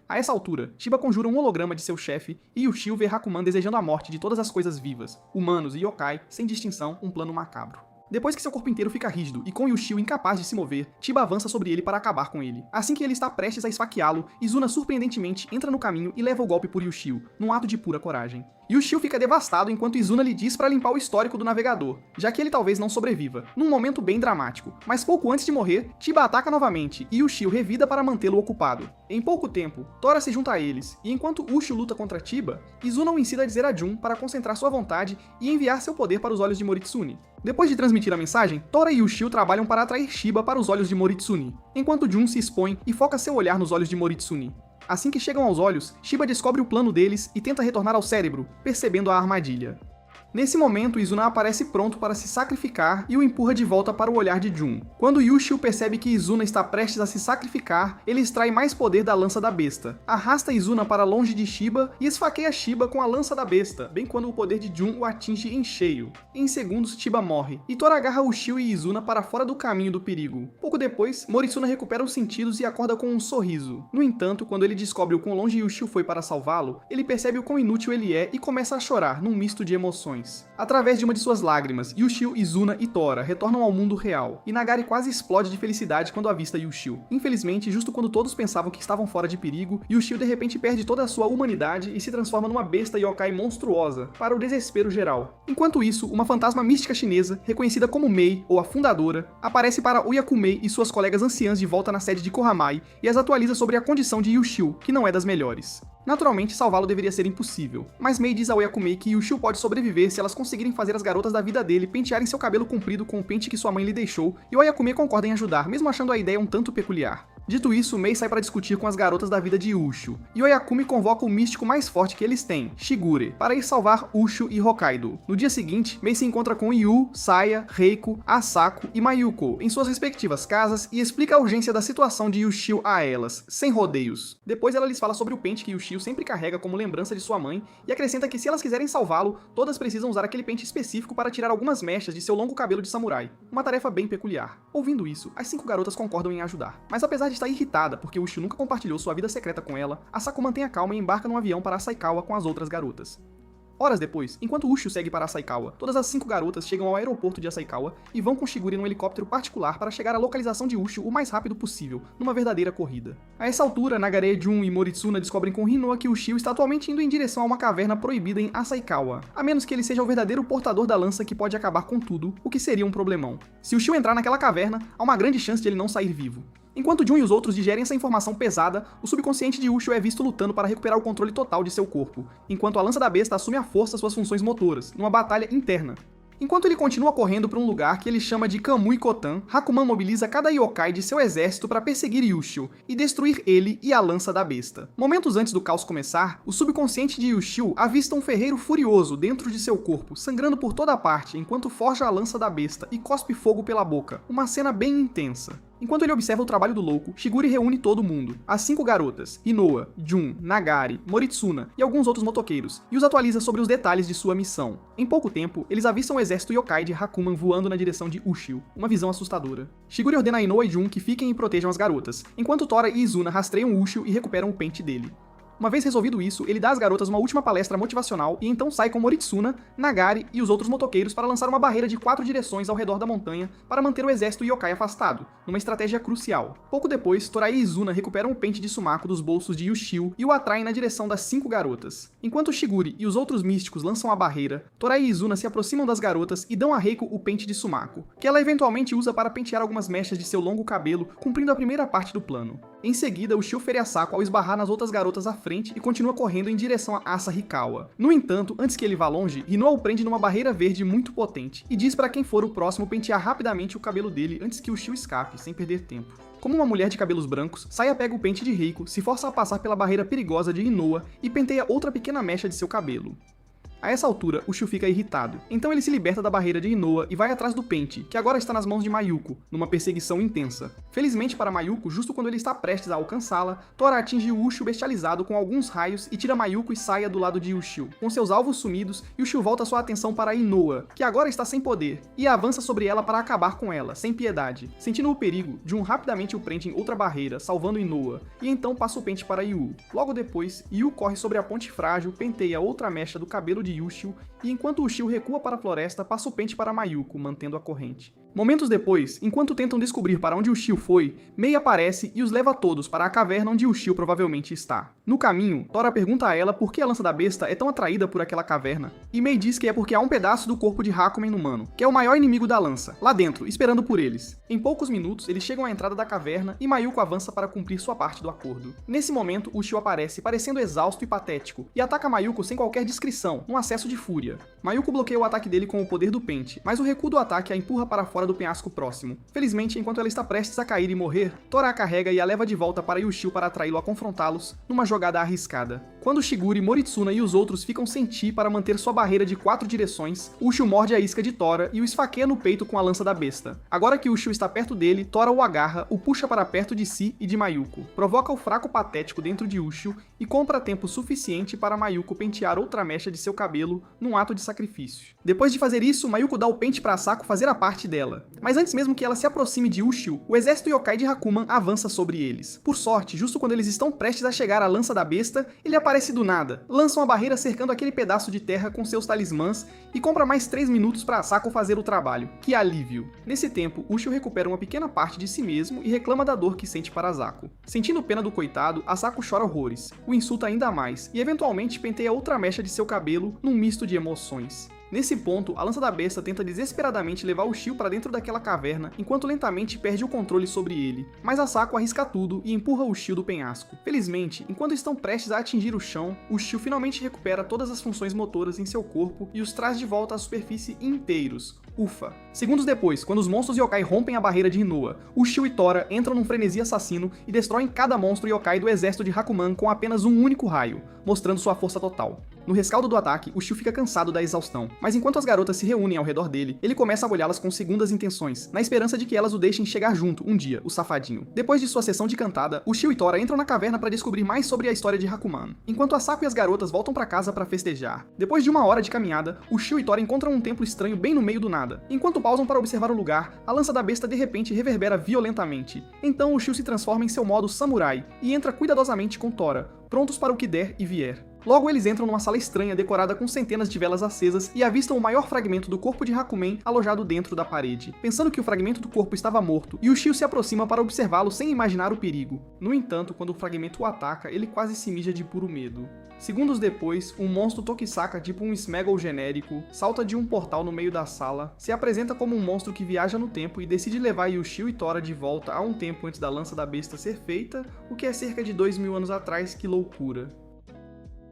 A essa altura, Chiba conjura um holograma de seu chefe e Ushio vê Hakuman desejando a morte de todas as coisas vivas, humanos e yokai, sem distinção, um plano macabro. Depois que seu corpo inteiro fica rígido e com Ushio incapaz de se mover, Chiba avança sobre ele para acabar com ele. Assim que ele está prestes a esfaqueá-lo, Izuna surpreendentemente entra no caminho e leva o golpe por Ushio, num ato de pura coragem. Ushio fica devastado enquanto Izuna lhe diz para limpar o histórico do navegador, já que ele talvez não sobreviva, num momento bem dramático. Mas pouco antes de morrer, Chiba ataca novamente e Ushio revida para mantê-lo ocupado. Em pouco tempo, Tora se junta a eles, e enquanto Ushio luta contra Chiba, Izuna o ensina a dizer a Jun para concentrar sua vontade e enviar seu poder para os olhos de Moritsune. Depois de transmitir a mensagem, Tora e Ushio trabalham para atrair Chiba para os olhos de Moritsune, enquanto Jun se expõe e foca seu olhar nos olhos de Moritsune. Assim que chegam aos olhos, Chiba descobre o plano deles e tenta retornar ao cérebro, percebendo a armadilha. Nesse momento, Izuna aparece pronto para se sacrificar e o empurra de volta para o olhar de Jun. Quando Ushio percebe que Izuna está prestes a se sacrificar, ele extrai mais poder da lança da besta, arrasta Izuna para longe de Chiba e esfaqueia Chiba com a lança da besta, bem quando o poder de Jun o atinge em cheio. Em segundos, Chiba morre, e Tora agarra Ushio e Izuna para fora do caminho do perigo. Pouco depois, Moritsune recupera os sentidos e acorda com um sorriso. No entanto, quando ele descobre o quão longe Ushio foi para salvá-lo, ele percebe o quão inútil ele é e começa a chorar num misto de emoções. Através de uma de suas lágrimas, Ushio, Izuna e Tora retornam ao mundo real, e Nagari quase explode de felicidade quando avista Ushio. Infelizmente, justo quando todos pensavam que estavam fora de perigo, Ushio de repente perde toda a sua humanidade e se transforma numa besta yokai monstruosa, para o desespero geral. Enquanto isso, uma fantasma mística chinesa, reconhecida como Mei, ou a Fundadora, aparece para Oyakumei e suas colegas anciãs de volta na sede de Kohamai e as atualiza sobre a condição de Ushio, que não é das melhores. Naturalmente, salvá-lo deveria ser impossível, mas Mei diz a Oyakumei que Ushio pode sobreviver se elas conseguirem fazer as garotas da vida dele pentearem seu cabelo comprido com o pente que sua mãe lhe deixou, e Oyakumei concorda em ajudar, mesmo achando a ideia um tanto peculiar. Dito isso, Mei sai para discutir com as garotas da vida de Ushio, e Oyakumi convoca o místico mais forte que eles têm, Shigure, para ir salvar Ushio e Hokkaido. No dia seguinte, Mei se encontra com Yu, Saya, Reiko, Asako e Mayuko em suas respectivas casas e explica a urgência da situação de Ushio a elas, sem rodeios. Depois ela lhes fala sobre o pente que Ushio sempre carrega como lembrança de sua mãe e acrescenta que se elas quiserem salvá-lo, todas precisam usar aquele pente específico para tirar algumas mechas de seu longo cabelo de samurai, uma tarefa bem peculiar. Ouvindo isso, as 5 garotas concordam em ajudar, mas apesar de está irritada porque Ushio nunca compartilhou sua vida secreta com ela, Asako mantém a calma e embarca num avião para Saikawa com as outras garotas. Horas depois, enquanto Ushio segue para Asahikawa, todas as 5 garotas chegam ao aeroporto de Asahikawa e vão com Shiguri num helicóptero particular para chegar à localização de Ushio o mais rápido possível, numa verdadeira corrida. A essa altura, Nagare, Jun e Moritsuna descobrem com Rinoa que Ushio está atualmente indo em direção a uma caverna proibida em Asahikawa, a menos que ele seja o verdadeiro portador da lança que pode acabar com tudo, o que seria um problemão. Se Ushio entrar naquela caverna, há uma grande chance de ele não sair vivo. Enquanto Jun e os outros digerem essa informação pesada, o subconsciente de Ushio é visto lutando para recuperar o controle total de seu corpo, enquanto a lança da besta assume à força suas funções motoras, numa batalha interna. Enquanto ele continua correndo para um lugar que ele chama de Kamui Kotan, Hakuman mobiliza cada yokai de seu exército para perseguir Ushio e destruir ele e a lança da besta. Momentos antes do caos começar, o subconsciente de Ushio avista um ferreiro furioso dentro de seu corpo, sangrando por toda parte enquanto forja a lança da besta e cospe fogo pela boca, uma cena bem intensa. Enquanto ele observa o trabalho do louco, Shiguri reúne todo mundo, as 5 garotas, Inoa, Jun, Nagare, Moritsuna e alguns outros motoqueiros, e os atualiza sobre os detalhes de sua missão. Em pouco tempo, eles avistam o exército yokai de Hakuman voando na direção de Ushio, uma visão assustadora. Shiguri ordena a Inoa e Jun que fiquem e protejam as garotas, enquanto Tora e Izuna rastreiam Ushio e recuperam o pente dele. Uma vez resolvido isso, ele dá às garotas uma última palestra motivacional e então sai com Moritsuna, Nagare e os outros motoqueiros para lançar uma barreira de 4 direções ao redor da montanha para manter o exército yokai afastado, numa estratégia crucial. Pouco depois, Torai e Izuna recuperam o pente de Sumako dos bolsos de Ushio e o atraem na direção das 5 garotas. Enquanto Shiguri e os outros místicos lançam a barreira, Torai e Izuna se aproximam das garotas e dão a Reiko o pente de Sumako, que ela eventualmente usa para pentear algumas mechas de seu longo cabelo, cumprindo a primeira parte do plano. Em seguida, Ushio fere a Sako ao esbarrar nas outras garotas à frente e continua correndo em direção a Asahikawa. No entanto, antes que ele vá longe, Rinoa o prende numa barreira verde muito potente e diz para quem for o próximo pentear rapidamente o cabelo dele antes que Ushio escape, sem perder tempo. Como uma mulher de cabelos brancos, Saya pega o pente de Reiko, se força a passar pela barreira perigosa de Inoa e penteia outra pequena mecha de seu cabelo. A essa altura, Ushio fica irritado, então ele se liberta da barreira de Inoa e vai atrás do pente, que agora está nas mãos de Mayuko, numa perseguição intensa. Felizmente para Mayuko, justo quando ele está prestes a alcançá-la, Tora atinge o Ushio bestializado com alguns raios e tira Mayuko e Saya do lado de Ushio. Com seus alvos sumidos, Ushio volta sua atenção para Inoa, que agora está sem poder, e avança sobre ela para acabar com ela, sem piedade. Sentindo o perigo, Jun rapidamente o prende em outra barreira, salvando Inoa, e então passa o pente para Yu. Logo depois, Yu corre sobre a ponte frágil, penteia outra mecha do cabelo de Ushio, e enquanto Ushio recua para a floresta, passa o pente para Mayuko, mantendo a corrente. Momentos depois, enquanto tentam descobrir para onde Ushio foi, Mei aparece e os leva todos para a caverna onde Ushio provavelmente está. No caminho, Tora pergunta a ela por que a lança da besta é tão atraída por aquela caverna, e Mei diz que é porque há um pedaço do corpo de Hakumen humano, que é o maior inimigo da lança, lá dentro, esperando por eles. Em poucos minutos, eles chegam à entrada da caverna e Mayuko avança para cumprir sua parte do acordo. Nesse momento, Ushio aparece, parecendo exausto e patético, e ataca Mayuko sem qualquer descrição, num acesso de fúria. Mayuko bloqueia o ataque dele com o poder do pente, mas o recuo do ataque a empurra para fora do penhasco próximo. Felizmente, enquanto ela está prestes a cair e morrer, Tora a carrega e a leva de volta para Ushio para atraí-lo a confrontá-los numa jogada arriscada. Quando Shiguri, Moritsuna e os outros ficam sem chi para manter sua barreira de 4 direções, Ushio morde a isca de Tora e o esfaqueia no peito com a lança da besta. Agora que Ushio está perto dele, Tora o agarra, o puxa para perto de si e de Mayuko, provoca o fraco patético dentro de Ushio e compra tempo suficiente para Mayuko pentear outra mecha de seu cabelo num ato de sacrifício. Depois de fazer isso, Mayuko dá o pente para Sako fazer a parte dela. Mas antes mesmo que ela se aproxime de Ushio, o exército yokai de Hakuman avança sobre eles. Por sorte, justo quando eles estão prestes a chegar à lança da besta, ele aparece do nada, lança uma barreira cercando aquele pedaço de terra com seus talismãs e compra mais 3 minutos para Sako fazer o trabalho. Que alívio! Nesse tempo, Ushio recupera uma pequena parte de si mesmo e reclama da dor que sente para Sako. Sentindo pena do coitado, a Sako chora horrores, o insulta ainda mais e eventualmente penteia outra mecha de seu cabelo num misto de emoções. Nesse ponto, a lança da besta tenta desesperadamente levar Ushio para dentro daquela caverna, enquanto lentamente perde o controle sobre ele. Mas a Sako arrisca tudo e empurra Ushio do penhasco. Felizmente, enquanto estão prestes a atingir o chão, Ushio finalmente recupera todas as funções motoras em seu corpo e os traz de volta à superfície inteiros. Ufa! Segundos depois, quando os monstros yokai rompem a barreira de Inoa, Ushio e Tora entram num frenesi assassino e destroem cada monstro yokai do exército de Hakuman com apenas um único raio, mostrando sua força total. No rescaldo do ataque, Ushio fica cansado da exaustão, mas enquanto as garotas se reúnem ao redor dele, ele começa a olhá-las com segundas intenções, na esperança de que elas o deixem chegar junto um dia, o safadinho. Depois de sua sessão de cantada, Ushio e Tora entram na caverna para descobrir mais sobre a história de Hakuman, enquanto a Sako e as garotas voltam para casa para festejar. Depois de 1 hora de caminhada, Ushio e Tora encontram um templo estranho bem no meio do nada. Enquanto pausam para observar o lugar, a lança da besta de repente reverbera violentamente. Então Ushio se transforma em seu modo samurai e entra cuidadosamente com Tora, prontos para o que der e vier. Logo eles entram numa sala estranha decorada com centenas de velas acesas e avistam o maior fragmento do corpo de Hakumen alojado dentro da parede. Pensando que o fragmento do corpo estava morto, Yushio se aproxima para observá-lo sem imaginar o perigo. No entanto, quando o fragmento o ataca, ele quase se mija de puro medo. Segundos depois, um monstro Tokisaka, tipo um Smeagol genérico, salta de um portal no meio da sala, se apresenta como um monstro que viaja no tempo e decide levar Yushio e Tora de volta a um tempo antes da lança da besta ser feita, o que é cerca de 2000 anos atrás. Que loucura.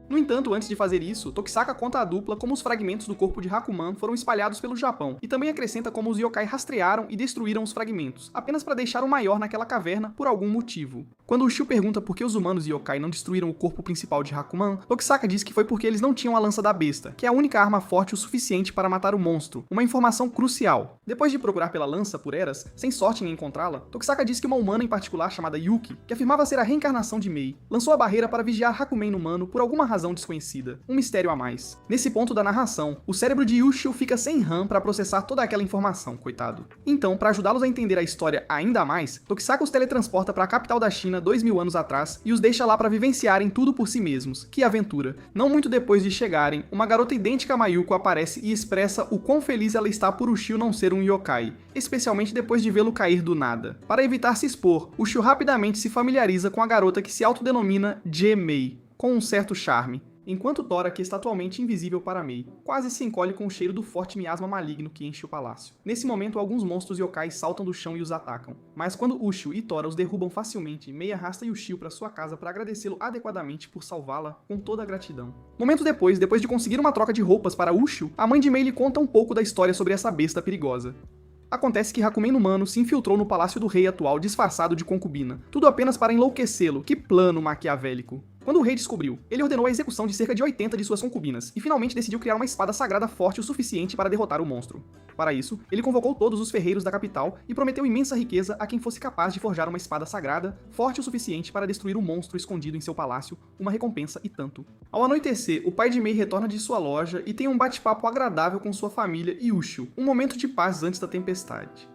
No entanto, antes de fazer isso, Tokisaka conta à dupla como os fragmentos do corpo de Hakuman foram espalhados pelo Japão, e também acrescenta como os yokai rastrearam e destruíram os fragmentos, apenas para deixar o maior naquela caverna por algum motivo. Quando Ushio pergunta por que os humanos e yokai não destruíram o corpo principal de Hakuman, Tokisaka diz que foi porque eles não tinham a lança da besta, que é a única arma forte o suficiente para matar o monstro, uma informação crucial. Depois de procurar pela lança por eras, sem sorte em encontrá-la, Tokisaka diz que uma humana em particular chamada Yuki, que afirmava ser a reencarnação de Mei, lançou a barreira para vigiar Hakumen humano por alguma razão desconhecida, um mistério a mais. Nesse ponto da narração, o cérebro de Ushio fica sem RAM para processar toda aquela informação, coitado. Então, para ajudá-los a entender a história ainda mais, Tokisaka os teletransporta para a capital da China 2000 anos atrás e os deixa lá para vivenciarem tudo por si mesmos. Que aventura! Não muito depois de chegarem, uma garota idêntica a Mayuko aparece e expressa o quão feliz ela está por Ushio não ser um yokai, especialmente depois de vê-lo cair do nada. Para evitar se expor, Ushio rapidamente se familiariza com a garota que se autodenomina J-Mei, com um certo charme. Enquanto Tora, que está atualmente invisível para Mei, quase se encolhe com o cheiro do forte miasma maligno que enche o palácio. Nesse momento, alguns monstros yokai saltam do chão e os atacam. Mas quando Ushio e Tora os derrubam facilmente, Mei arrasta Yushio para sua casa para agradecê-lo adequadamente por salvá-la com toda a gratidão. Momentos depois de conseguir uma troca de roupas para Ushio, a mãe de Mei lhe conta um pouco da história sobre essa besta perigosa. Acontece que Hakumen humano se infiltrou no palácio do rei atual disfarçado de concubina, tudo apenas para enlouquecê-lo. Que plano maquiavélico! Quando o rei descobriu, ele ordenou a execução de cerca de 80 de suas concubinas, e finalmente decidiu criar uma espada sagrada forte o suficiente para derrotar o monstro. Para isso, ele convocou todos os ferreiros da capital e prometeu imensa riqueza a quem fosse capaz de forjar uma espada sagrada, forte o suficiente para destruir o monstro escondido em seu palácio, uma recompensa e tanto. Ao anoitecer, o pai de Mei retorna de sua loja e tem um bate-papo agradável com sua família e Ushio, um momento de paz antes da tempestade.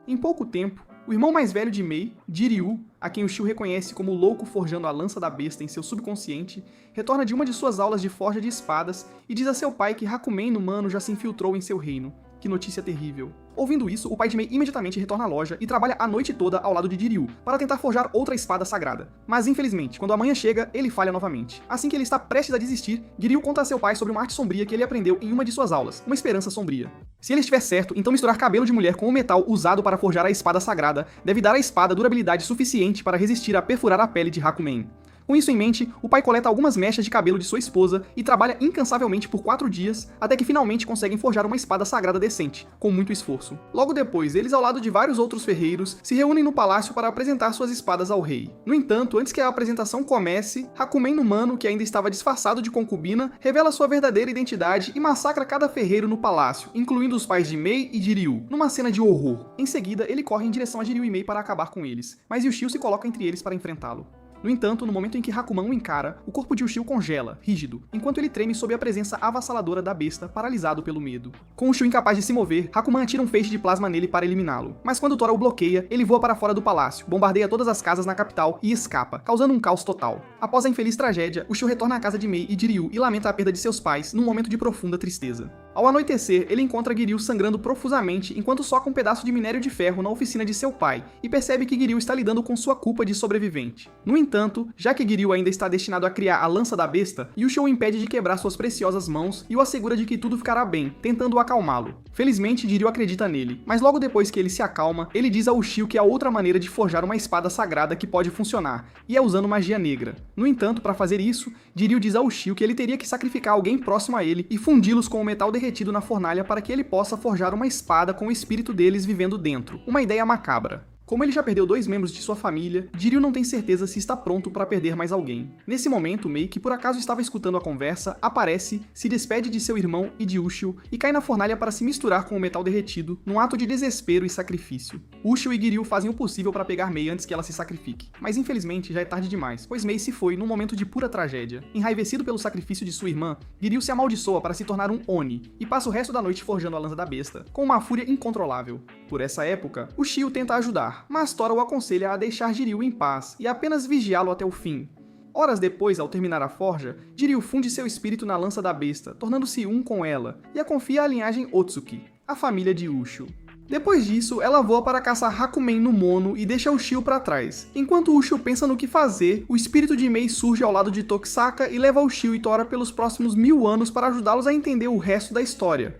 Em pouco tempo, o irmão mais velho de Mei, Jiryu, a quem Ushio reconhece como o louco forjando a lança da besta em seu subconsciente, retorna de uma de suas aulas de forja de espadas e diz a seu pai que Hakumen humano já se infiltrou em seu reino. Que notícia terrível. Ouvindo isso, o pai de Mei imediatamente retorna à loja e trabalha a noite toda ao lado de Jiryu, para tentar forjar outra espada sagrada. Mas infelizmente, quando a manhã chega, ele falha novamente. Assim que ele está prestes a desistir, Jiryu conta a seu pai sobre uma arte sombria que ele aprendeu em uma de suas aulas, uma esperança sombria. Se ele estiver certo, então misturar cabelo de mulher com o metal usado para forjar a espada sagrada deve dar à espada durabilidade suficiente para resistir a perfurar a pele de Hakumen. Com isso em mente, o pai coleta algumas mechas de cabelo de sua esposa e trabalha incansavelmente por 4 dias, até que finalmente conseguem forjar uma espada sagrada decente, com muito esforço. Logo depois, eles ao lado de vários outros ferreiros, se reúnem no palácio para apresentar suas espadas ao rei. No entanto, antes que a apresentação comece, Hakumen humano, que ainda estava disfarçado de concubina, revela sua verdadeira identidade e massacra cada ferreiro no palácio, incluindo os pais de Mei e Jiryu, numa cena de horror. Em seguida, ele corre em direção a Jiryu e Mei para acabar com eles, mas Yushio se coloca entre eles para enfrentá-lo. No entanto, no momento em que Hakuman o encara, o corpo de Ushio congela, rígido, enquanto ele treme sob a presença avassaladora da besta, paralisado pelo medo. Com Ushio incapaz de se mover, Hakuman atira um feixe de plasma nele para eliminá-lo. Mas quando Tora o bloqueia, ele voa para fora do palácio, bombardeia todas as casas na capital e escapa, causando um caos total. Após a infeliz tragédia, Ushio retorna à casa de Mei e Jiryu e lamenta a perda de seus pais, num momento de profunda tristeza. Ao anoitecer, ele encontra Jiryu sangrando profusamente enquanto soca um pedaço de minério de ferro na oficina de seu pai, e percebe que Jiryu está lidando com sua culpa de sobrevivente. No entanto, já que Jiryu ainda está destinado a criar a lança da besta, Yushio o impede de quebrar suas preciosas mãos e o assegura de que tudo ficará bem, tentando acalmá-lo. Felizmente, Jiryu acredita nele, mas logo depois que ele se acalma, ele diz a Ushio que há outra maneira de forjar uma espada sagrada que pode funcionar, e é usando magia negra. No entanto, para fazer isso, Jiryu diz a Ushio que ele teria que sacrificar alguém próximo a ele e fundi-los com o metal derretido na fornalha para que ele possa forjar uma espada com o espírito deles vivendo dentro. Uma ideia macabra. Como ele já perdeu 2 membros de sua família, Jiryu não tem certeza se está pronto para perder mais alguém. Nesse momento, Mei, que por acaso estava escutando a conversa, aparece, se despede de seu irmão e de Ushio e cai na fornalha para se misturar com o metal derretido, num ato de desespero e sacrifício. Ushio e Jiryu fazem o possível para pegar Mei antes que ela se sacrifique, mas infelizmente já é tarde demais, pois Mei se foi num momento de pura tragédia. Enraivecido pelo sacrifício de sua irmã, Jiryu se amaldiçoa para se tornar um Oni e passa o resto da noite forjando a lança da besta, com uma fúria incontrolável. Por essa época, Ushio tenta ajudar, matar, mas Tora o aconselha a deixar Jiryu em paz e apenas vigiá-lo até o fim. Horas depois, ao terminar a forja, Jiryu funde seu espírito na lança da besta, tornando-se um com ela, e a confia à linhagem Otsuki, a família de Ushio. Depois disso, ela voa para caçar Hakumen no Mono e deixa Ushio para trás. Enquanto Ushio pensa no que fazer, o espírito de Mei surge ao lado de Tokisaka e leva Ushio e Tora pelos próximos 1000 anos para ajudá-los a entender o resto da história.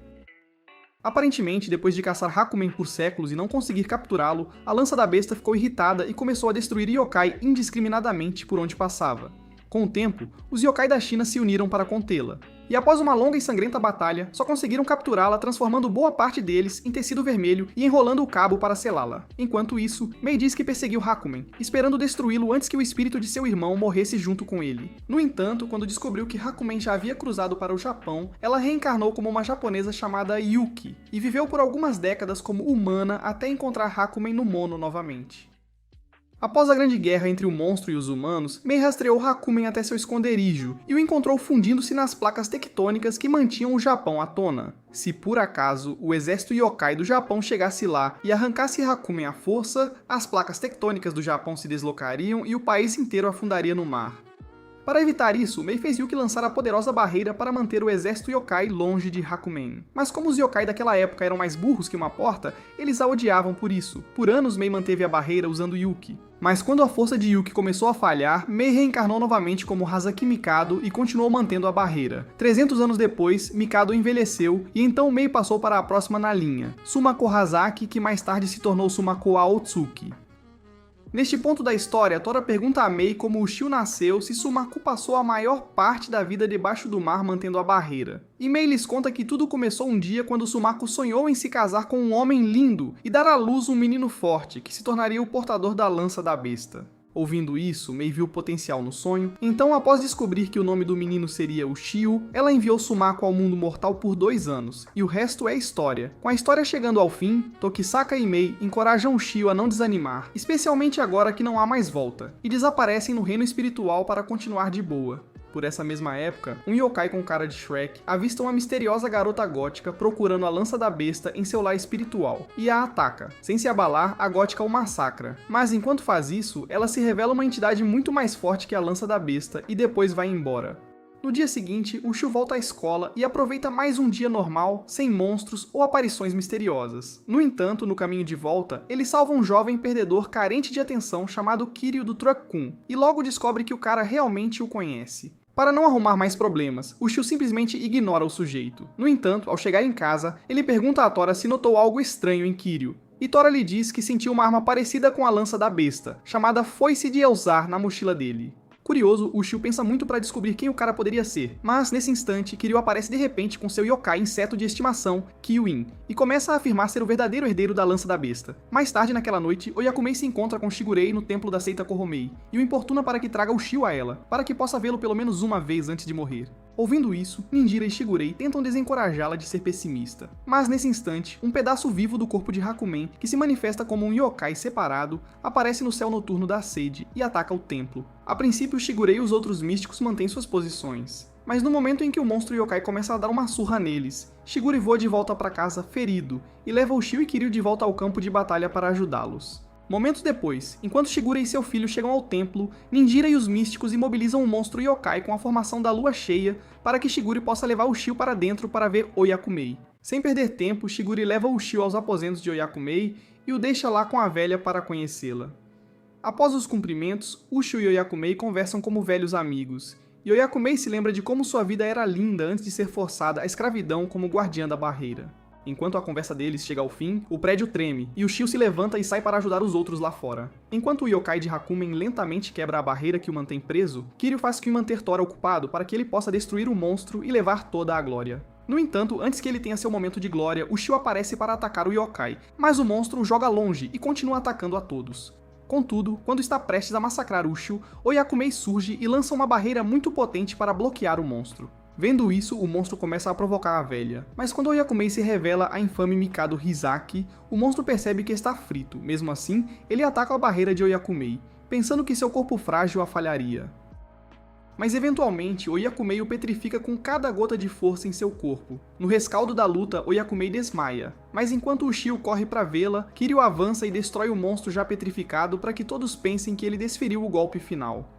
Aparentemente, depois de caçar Hakumen por séculos e não conseguir capturá-lo, a lança da besta ficou irritada e começou a destruir yokai indiscriminadamente por onde passava. Com o tempo, os yokai da China se uniram para contê-la. E após uma longa e sangrenta batalha, só conseguiram capturá-la transformando boa parte deles em tecido vermelho e enrolando o cabo para selá-la. Enquanto isso, Mei diz que perseguiu Hakumen, esperando destruí-lo antes que o espírito de seu irmão morresse junto com ele. No entanto, quando descobriu que Hakumen já havia cruzado para o Japão, ela reencarnou como uma japonesa chamada Yuki, e viveu por algumas décadas como humana até encontrar Hakumen no Mono novamente. Após a grande guerra entre o monstro e os humanos, Mei rastreou Hakumen até seu esconderijo e o encontrou fundindo-se nas placas tectônicas que mantinham o Japão à tona. Se por acaso o exército yokai do Japão chegasse lá e arrancasse Hakumen à força, as placas tectônicas do Japão se deslocariam e o país inteiro afundaria no mar. Para evitar isso, Mei fez Yuki lançar a poderosa barreira para manter o exército yokai longe de Hakumen. Mas como os yokai daquela época eram mais burros que uma porta, eles a odiavam por isso. Por anos Mei manteve a barreira usando Yuki. Mas quando a força de Yuki começou a falhar, Mei reencarnou novamente como Hazaki Mikado e continuou mantendo a barreira. 300 anos depois, Mikado envelheceu e então Mei passou para a próxima na linha, Sumako Hazaki, que mais tarde se tornou Sumako Aotsuki. Neste ponto da história, Tora pergunta a Mei como Ushio nasceu se Sumaku passou a maior parte da vida debaixo do mar mantendo a barreira. E Mei lhes conta que tudo começou um dia quando Sumaku sonhou em se casar com um homem lindo e dar à luz um menino forte, que se tornaria o portador da lança da besta. Ouvindo isso, Mei viu potencial no sonho, então após descobrir que o nome do menino seria Ushio, ela enviou Sumaku ao mundo mortal por 2 anos, e o resto é história. Com a história chegando ao fim, Tokisaka e Mei encorajam Ushio a não desanimar, especialmente agora que não há mais volta, e desaparecem no reino espiritual para continuar de boa. Por essa mesma época, um yokai com cara de Shrek avista uma misteriosa garota gótica procurando a lança da besta em seu lar espiritual, e a ataca. Sem se abalar, a gótica o massacra. Mas enquanto faz isso, ela se revela uma entidade muito mais forte que a lança da besta e depois vai embora. No dia seguinte, Ushio volta à escola e aproveita mais um dia normal, sem monstros ou aparições misteriosas. No entanto, no caminho de volta, ele salva um jovem perdedor carente de atenção chamado Kiryu do Truck-kun, e logo descobre que o cara realmente o conhece. Para não arrumar mais problemas, Ushio simplesmente ignora o sujeito. No entanto, ao chegar em casa, ele pergunta a Tora se notou algo estranho em Kiryu. E Tora lhe diz que sentiu uma arma parecida com a lança da besta, chamada Foice de Elzar, na mochila dele. Curioso, Ushio pensa muito para descobrir quem o cara poderia ser, mas nesse instante, Kiryu aparece de repente com seu yokai inseto de estimação, Kyuin, e começa a afirmar ser o verdadeiro herdeiro da lança da besta. Mais tarde naquela noite, Oyakumei se encontra com Shigurei no templo da seita Kohomei, e o importuna para que traga Ushio a ela, para que possa vê-lo pelo menos uma vez antes de morrer. Ouvindo isso, Ninjira e Shigurei tentam desencorajá-la de ser pessimista. Mas nesse instante, um pedaço vivo do corpo de Hakumen, que se manifesta como um yokai separado, aparece no céu noturno da sede e ataca o templo. A princípio, Shigurei e os outros místicos mantêm suas posições. Mas no momento em que o monstro yokai começa a dar uma surra neles, Shigure voa de volta para casa ferido e leva Ushio e Kiryu de volta ao campo de batalha para ajudá-los. Momentos depois, enquanto Shigure e seu filho chegam ao templo, Ninjira e os místicos imobilizam o monstro yokai com a formação da lua cheia para que Shigure possa levar Ushio para dentro para ver Oyakumei. Sem perder tempo, Shigure leva Ushio aos aposentos de Oyakumei e o deixa lá com a velha para conhecê-la. Após os cumprimentos, Ushio e Oyakumei conversam como velhos amigos, e Oyakumei se lembra de como sua vida era linda antes de ser forçada à escravidão como guardiã da barreira. Enquanto a conversa deles chega ao fim, o prédio treme, e Ushio se levanta e sai para ajudar os outros lá fora. Enquanto o yokai de Hakumen lentamente quebra a barreira que o mantém preso, Kiryu faz Kyuin manter Tora ocupado para que ele possa destruir o monstro e levar toda a glória. No entanto, antes que ele tenha seu momento de glória, Ushio aparece para atacar o yokai, mas o monstro o joga longe e continua atacando a todos. Contudo, quando está prestes a massacrar Ushio, Oyakumei surge e lança uma barreira muito potente para bloquear o monstro. Vendo isso, o monstro começa a provocar a velha, mas quando Oyakumei se revela a infame Mikado Hizaki, o monstro percebe que está frito. Mesmo assim, ele ataca a barreira de Oyakumei, pensando que seu corpo frágil a falharia. mas eventualmente Oyakumei o petrifica com cada gota de força em seu corpo. No rescaldo da luta, Oyakumei desmaia, mas enquanto Ushio corre para vê-la, Kiryu avança e destrói o monstro já petrificado para que todos pensem que ele desferiu o golpe final.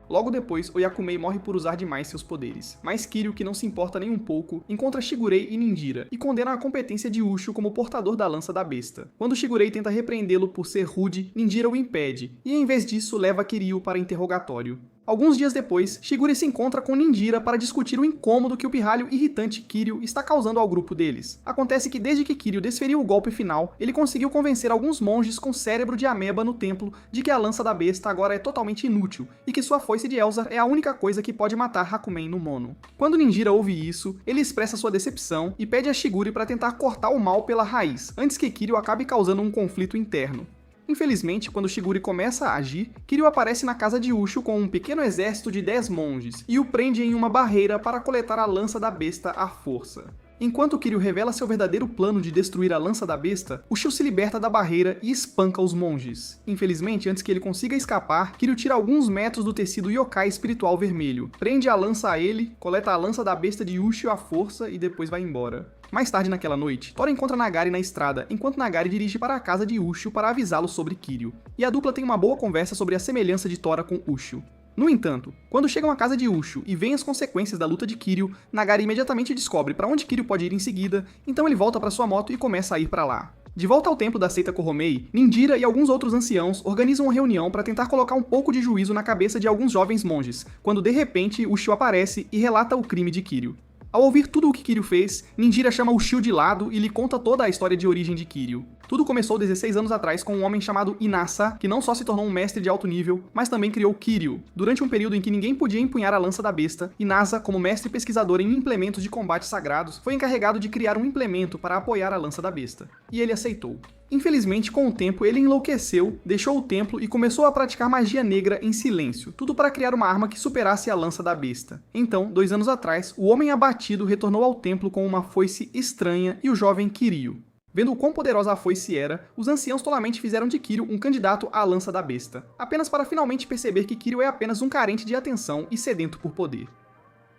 Logo depois, Oyakumei morre por usar demais seus poderes, mas Kiryu, que não se importa nem um pouco, encontra Shigurei e Ninjira e condena a competência de Ushio como portador da lança da besta. Quando Shigurei tenta repreendê-lo por ser rude, Ninjira o impede, e em vez disso leva Kiryu para interrogatório. Alguns dias depois, Shigure se encontra com Ninjira para discutir o incômodo que o pirralho irritante Kiryu está causando ao grupo deles. Acontece que desde que Kiryu desferiu o golpe final, ele conseguiu convencer alguns monges com cérebro de ameba no templo de que a lança da besta agora é totalmente inútil e que sua foice de Elzar é a única coisa que pode matar Hakumen no mono. Quando Ninjira ouve isso, ele expressa sua decepção e pede a Shigure para tentar cortar o mal pela raiz, antes que Kiryu acabe causando um conflito interno. Infelizmente, quando Shigure começa a agir, Kiryu aparece na casa de Ushio com um pequeno exército de 10 monges e o prende em uma barreira para coletar a lança da besta à força. Enquanto Kiryu revela seu verdadeiro plano de destruir a lança da besta, Ushio se liberta da barreira e espanca os monges. Infelizmente, antes que ele consiga escapar, Kiryu tira alguns metros do tecido yokai espiritual vermelho, prende a lança a ele, coleta a lança da besta de Ushio à força e depois vai embora. Mais tarde naquela noite, Tora encontra Nagari na estrada, enquanto Nagari dirige para a casa de Ushio para avisá-lo sobre Kiryu, e a dupla tem uma boa conversa sobre a semelhança de Tora com Ushio. No entanto, quando chegam à casa de Ushio e veem as consequências da luta de Kiryu, Nagari imediatamente descobre para onde Kiryu pode ir em seguida, então ele volta para sua moto e começa a ir para lá. De volta ao templo da seita Koromei, Ninjira e alguns outros anciãos organizam uma reunião para tentar colocar um pouco de juízo na cabeça de alguns jovens monges, quando de repente Ushio aparece e relata o crime de Kiryu. Ao ouvir tudo o que Kiryu fez, Ninjira chama Ushio de lado e lhe conta toda a história de origem de Kiryu. Tudo começou 16 anos atrás com um homem chamado Inasa, que não só se tornou um mestre de alto nível, mas também criou Kiryu. Durante um período em que ninguém podia empunhar a lança da besta, Inasa, como mestre pesquisador em implementos de combate sagrados, foi encarregado de criar um implemento para apoiar a lança da besta. E ele aceitou. Infelizmente, com o tempo, ele enlouqueceu, deixou o templo e começou a praticar magia negra em silêncio, tudo para criar uma arma que superasse a lança da besta. Então, 2 anos atrás, o homem abatido retornou ao templo com uma foice estranha e o jovem Kiryu. Vendo o quão poderosa a foice era, os anciãos tolamente fizeram de Kiryu um candidato à lança da besta, apenas para finalmente perceber que Kiryu é apenas um carente de atenção e sedento por poder.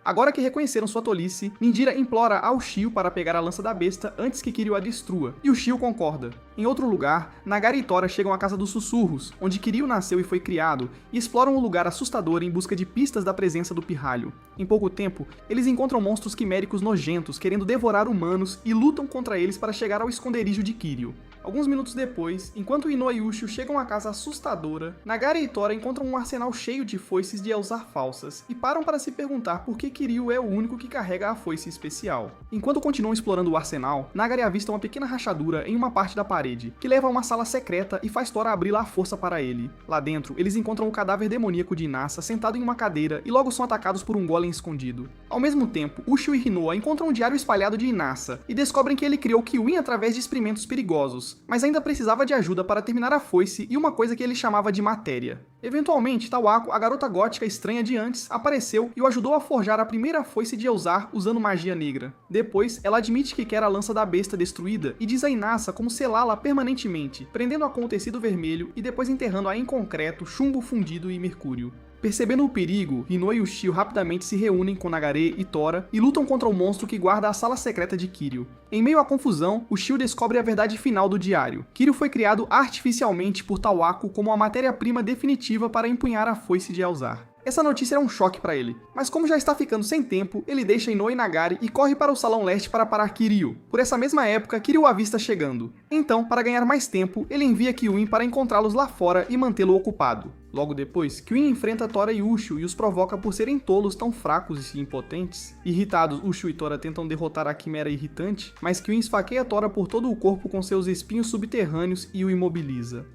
Agora que reconheceram sua tolice, Ninjira implora ao Ushio para pegar a lança da besta antes que Kiryu a destrua, e Ushio concorda. Em outro lugar, Nagari e Tora chegam à Casa dos Sussurros, onde Kiryu nasceu e foi criado, e exploram o lugar assustador em busca de pistas da presença do pirralho. Em pouco tempo, eles encontram monstros quiméricos nojentos querendo devorar humanos e lutam contra eles para chegar ao esconderijo de Kiryu. Alguns minutos depois, enquanto Inoue e Ushio chegam à casa assustadora, Nagari e Tora encontram um arsenal cheio de foices de Elzar falsas e param para se perguntar por que Kiryu é o único que carrega a foice especial. Enquanto continuam explorando o arsenal, Nagari avista uma pequena rachadura em uma parte da parede, que leva a uma sala secreta e faz Tora abri-la à força para ele. Lá dentro, eles encontram o cadáver demoníaco de Inasa sentado em uma cadeira e logo são atacados por um golem escondido. Ao mesmo tempo, Ushio e Hinoa encontram um diário espalhado de Inasa e descobrem que ele criou Kiwin através de experimentos perigosos, mas ainda precisava de ajuda para terminar a foice e uma coisa que ele chamava de matéria. Eventualmente, Tawako, a garota gótica estranha de antes, apareceu e o ajudou a forjar a primeira foice de Elzar usando magia negra. Depois, ela admite que quer a lança da besta destruída e diz a Inasa como selá-la permanentemente, prendendo-a com o tecido vermelho e depois enterrando-a em concreto, chumbo fundido e mercúrio. Percebendo o perigo, Inoue e Ushio rapidamente se reúnem com Nagare e Tora e lutam contra o monstro que guarda a sala secreta de Kiryu. Em meio à confusão, Ushio descobre a verdade final do diário. Kiryu foi criado artificialmente por Tawako como a matéria-prima definitiva para empunhar a foice de Elzar. Essa notícia é um choque para ele, mas como já está ficando sem tempo, ele deixa Inoue e Nagari e corre para o Salão Leste para parar Kiryu. Por essa mesma época, Kiryu o avista chegando. Então, para ganhar mais tempo, ele envia Kiwin para encontrá-los lá fora e mantê-lo ocupado. Logo depois, Kiwin enfrenta Tora e Ushio e os provoca por serem tolos tão fracos e impotentes. Irritados, Ushio e Tora tentam derrotar a quimera irritante, mas Kiwin esfaqueia Tora por todo o corpo com seus espinhos subterrâneos e o imobiliza.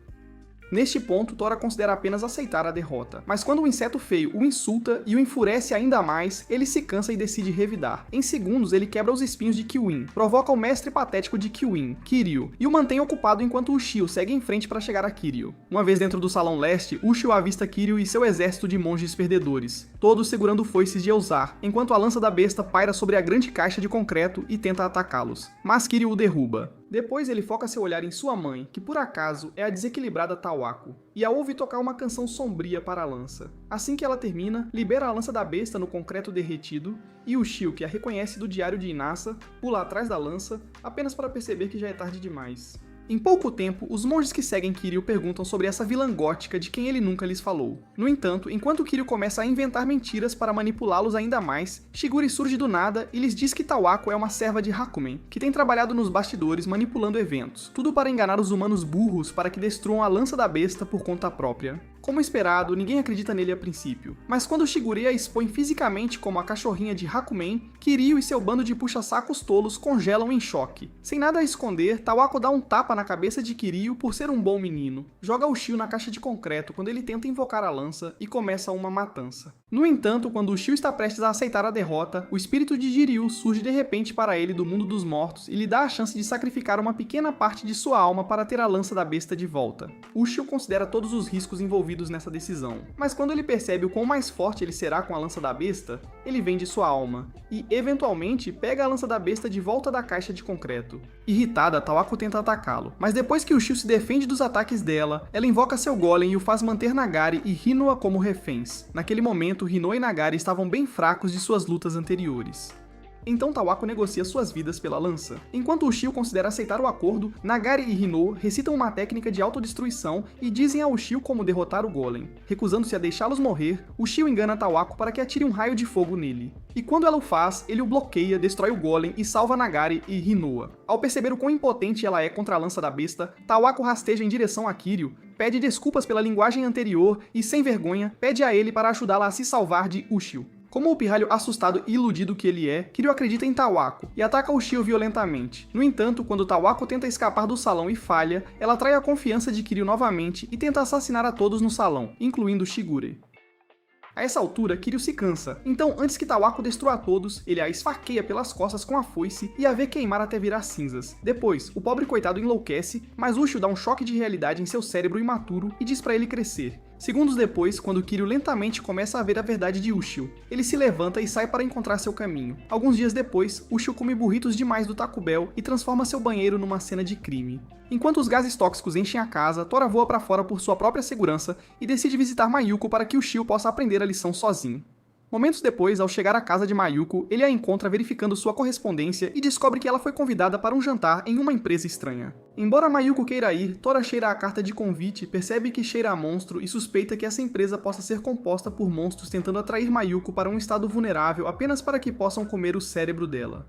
Neste ponto, Tora considera apenas aceitar a derrota, mas quando o inseto feio o insulta e o enfurece ainda mais, ele se cansa e decide revidar. Em segundos, ele quebra os espinhos de Kiwin, provoca o mestre patético de Kiwin, Kiryu, e o mantém ocupado enquanto Ushio segue em frente para chegar a Kiryu. Uma vez dentro do Salão Leste, Ushio avista Kiryu e seu exército de monges perdedores, todos segurando foices de Elzar, enquanto a lança da besta paira sobre a grande caixa de concreto e tenta atacá-los. Mas Kiryu o derruba. Depois ele foca seu olhar em sua mãe, que por acaso é a desequilibrada Tawako, e a ouve tocar uma canção sombria para a lança. Assim que ela termina, libera a lança da besta no concreto derretido, e o Shio, que a reconhece do diário de Inasa, pula atrás da lança, apenas para perceber que já é tarde demais. Em pouco tempo, os monges que seguem Kiryu perguntam sobre essa vilã gótica de quem ele nunca lhes falou. No entanto, enquanto Kiryu começa a inventar mentiras para manipulá-los ainda mais, Shigure surge do nada e lhes diz que Tawako é uma serva de Hakumen, que tem trabalhado nos bastidores manipulando eventos, tudo para enganar os humanos burros para que destruam a lança da besta por conta própria. Como esperado, ninguém acredita nele a princípio, mas quando Shigure a expõe fisicamente como a cachorrinha de Hakumen, Kiryu e seu bando de puxa-sacos tolos congelam em choque. Sem nada a esconder, Tawako dá um tapa na cabeça de Kiryu por ser um bom menino, joga o Shio na caixa de concreto quando ele tenta invocar a lança e começa uma matança. No entanto, quando o Shio está prestes a aceitar a derrota, o espírito de Jiryu surge de repente para ele do mundo dos mortos e lhe dá a chance de sacrificar uma pequena parte de sua alma para ter a lança da besta de volta. O Shio considera todos os riscos envolvidos nessa decisão, mas quando ele percebe o quão mais forte ele será com a lança da besta, ele vende sua alma e, eventualmente, pega a lança da besta de volta da caixa de concreto. Irritada, Tawako tenta atacá-lo, mas depois que o Shio se defende dos ataques dela, ela invoca seu golem e o faz manter Nagari e Hinoa como reféns. Naquele momento, Hinoa e Nagari estavam bem fracos de suas lutas anteriores. Então Tawako negocia suas vidas pela lança. Enquanto o Shio considera aceitar o acordo, Nagari e Hinoa recitam uma técnica de autodestruição e dizem ao Shio como derrotar o Golem. Recusando-se a deixá-los morrer, o Shio engana Tawako para que atire um raio de fogo nele. E quando ela o faz, ele o bloqueia, destrói o Golem e salva Nagari e Hinoa. Ao perceber o quão impotente ela é contra a lança da besta, Tawako rasteja em direção a Kiryu, pede desculpas pela linguagem anterior e, sem vergonha, pede a ele para ajudá-la a se salvar de Ushio. Como o pirralho assustado e iludido que ele é, Kiryu acredita em Tawako e ataca o Shio violentamente. No entanto, quando Tawako tenta escapar do salão e falha, ela atrai a confiança de Kiryu novamente e tenta assassinar a todos no salão, incluindo Shigure. A essa altura, Kiryu se cansa, então antes que Tawako destrua a todos, ele a esfaqueia pelas costas com a foice e a vê queimar até virar cinzas. Depois, o pobre coitado enlouquece, mas Ushio dá um choque de realidade em seu cérebro imaturo e diz pra ele crescer. Segundos depois, quando Kiryu lentamente começa a ver a verdade de Ushio, ele se levanta e sai para encontrar seu caminho. Alguns dias depois, Ushio come burritos demais do Taco Bell e transforma seu banheiro numa cena de crime. Enquanto os gases tóxicos enchem a casa, Tora voa para fora por sua própria segurança e decide visitar Mayuko para que o Shio possa aprender a lição sozinho. Momentos depois, ao chegar à casa de Mayuko, ele a encontra verificando sua correspondência e descobre que ela foi convidada para um jantar em uma empresa estranha. Embora Mayuko queira ir, Tora cheira a carta de convite, percebe que cheira a monstro e suspeita que essa empresa possa ser composta por monstros tentando atrair Mayuko para um estado vulnerável apenas para que possam comer o cérebro dela.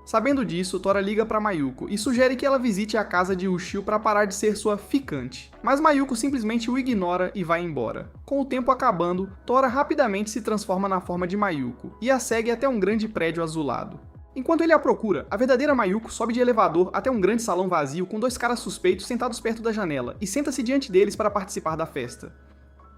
Sabendo disso, Tora liga para Mayuko e sugere que ela visite a casa de Ushio para parar de ser sua ficante. Mas Mayuko simplesmente o ignora e vai embora. Com o tempo acabando, Tora rapidamente se transforma na forma de Mayuko e a segue até um grande prédio azulado. Enquanto ele a procura, a verdadeira Mayuko sobe de elevador até um grande salão vazio com dois caras suspeitos sentados perto da janela e senta-se diante deles para participar da festa.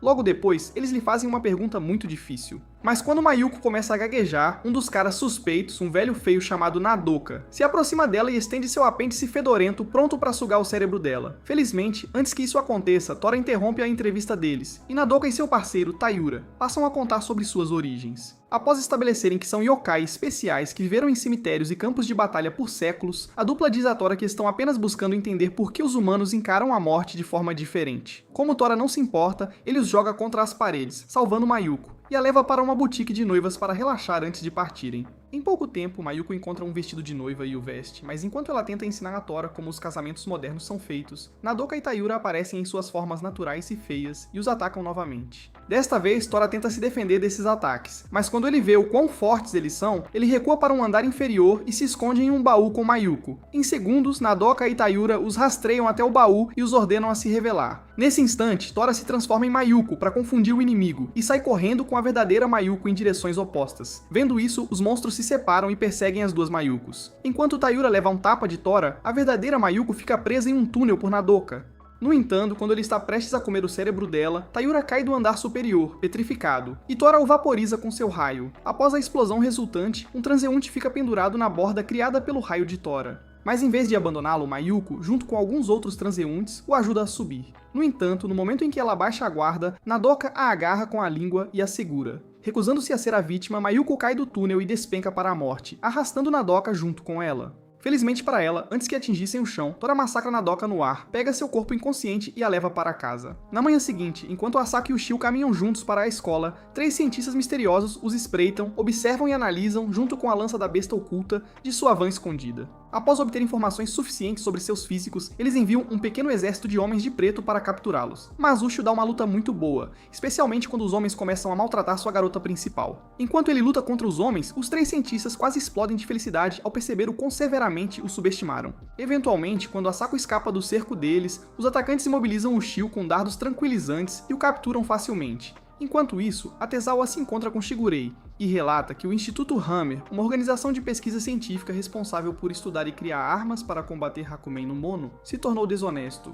Logo depois, eles lhe fazem uma pergunta muito difícil. Mas quando Mayuko começa a gaguejar, um dos caras suspeitos, um velho feio chamado Nadoka, se aproxima dela e estende seu apêndice fedorento pronto para sugar o cérebro dela. Felizmente, antes que isso aconteça, Tora interrompe a entrevista deles, e Nadoka e seu parceiro, Tayura, passam a contar sobre suas origens. Após estabelecerem que são yokai especiais que viveram em cemitérios e campos de batalha por séculos, a dupla diz a Tora que estão apenas buscando entender por que os humanos encaram a morte de forma diferente. Como Tora não se importa, ele os joga contra as paredes, salvando Mayuko, e a leva para uma boutique de noivas para relaxar antes de partirem. Em pouco tempo, Mayuko encontra um vestido de noiva e o veste, mas enquanto ela tenta ensinar a Tora como os casamentos modernos são feitos, Nadoka e Tayura aparecem em suas formas naturais e feias e os atacam novamente. Desta vez, Tora tenta se defender desses ataques, mas quando ele vê o quão fortes eles são, ele recua para um andar inferior e se esconde em um baú com Mayuko. Em segundos, Nadoka e Tayura os rastreiam até o baú e os ordenam a se revelar. Nesse instante, Tora se transforma em Mayuko para confundir o inimigo e sai correndo com a verdadeira Mayuko em direções opostas. Vendo isso, os monstros se separam e perseguem as duas Mayukos. Enquanto Tayura leva um tapa de Tora, a verdadeira Mayuko fica presa em um túnel por Nadoka. No entanto, quando ele está prestes a comer o cérebro dela, Tayura cai do andar superior, petrificado, e Tora o vaporiza com seu raio. Após a explosão resultante, um transeunte fica pendurado na borda criada pelo raio de Tora. Mas em vez de abandoná-lo, Mayuko, junto com alguns outros transeuntes, o ajuda a subir. No entanto, no momento em que ela baixa a guarda, Nadoka a agarra com a língua e a segura. Recusando-se a ser a vítima, Mayuko cai do túnel e despenca para a morte, arrastando Nadoka junto com ela. Felizmente para ela, antes que atingissem o chão, Tora massacra Nadoka no ar, pega seu corpo inconsciente e a leva para casa. Na manhã seguinte, enquanto Asaka e o Shio caminham juntos para a escola, 3 cientistas misteriosos os espreitam, observam e analisam, junto com a lança da besta oculta, de sua van escondida. Após obter informações suficientes sobre seus físicos, eles enviam um pequeno exército de homens de preto para capturá-los. Mas Ushio dá uma luta muito boa, especialmente quando os homens começam a maltratar sua garota principal. Enquanto ele luta contra os homens, os 3 cientistas quase explodem de felicidade ao perceber o quão severamente o subestimaram. Eventualmente, quando Asako escapa do cerco deles, os atacantes imobilizam o Shio com dardos tranquilizantes e o capturam facilmente. Enquanto isso, a Tezawa se encontra com Shigurei e relata que o Instituto Hammer, uma organização de pesquisa científica responsável por estudar e criar armas para combater Hakumen no Mono, se tornou desonesto.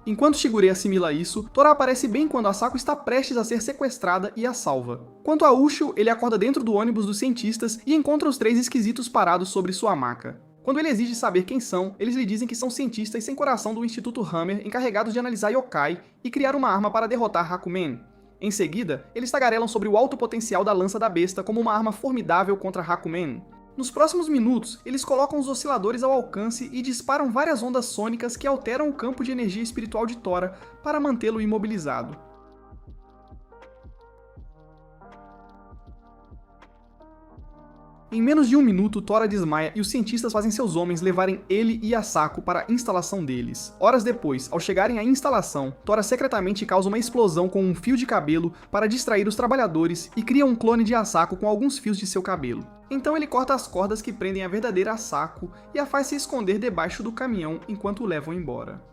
Enquanto Shigurei assimila isso, Tora aparece bem quando Asako está prestes a ser sequestrada e a salva. Quanto a Ushio, ele acorda dentro do ônibus dos cientistas e encontra os 3 esquisitos parados sobre sua maca. Quando ele exige saber quem são, eles lhe dizem que são cientistas sem coração do Instituto Hammer encarregados de analisar yokai e criar uma arma para derrotar Hakumen. Em seguida, eles tagarelam sobre o alto potencial da lança da besta como uma arma formidável contra Hakumen. Nos próximos minutos, eles colocam os osciladores ao alcance e disparam várias ondas sônicas que alteram o campo de energia espiritual de Tora para mantê-lo imobilizado. Em menos de 1 minuto, Tora desmaia e os cientistas fazem seus homens levarem ele e Asako para a instalação deles. Horas depois, ao chegarem à instalação, Tora secretamente causa uma explosão com um fio de cabelo para distrair os trabalhadores e cria um clone de Asako com alguns fios de seu cabelo. Então ele corta as cordas que prendem a verdadeira Asako e a faz se esconder debaixo do caminhão enquanto o levam embora.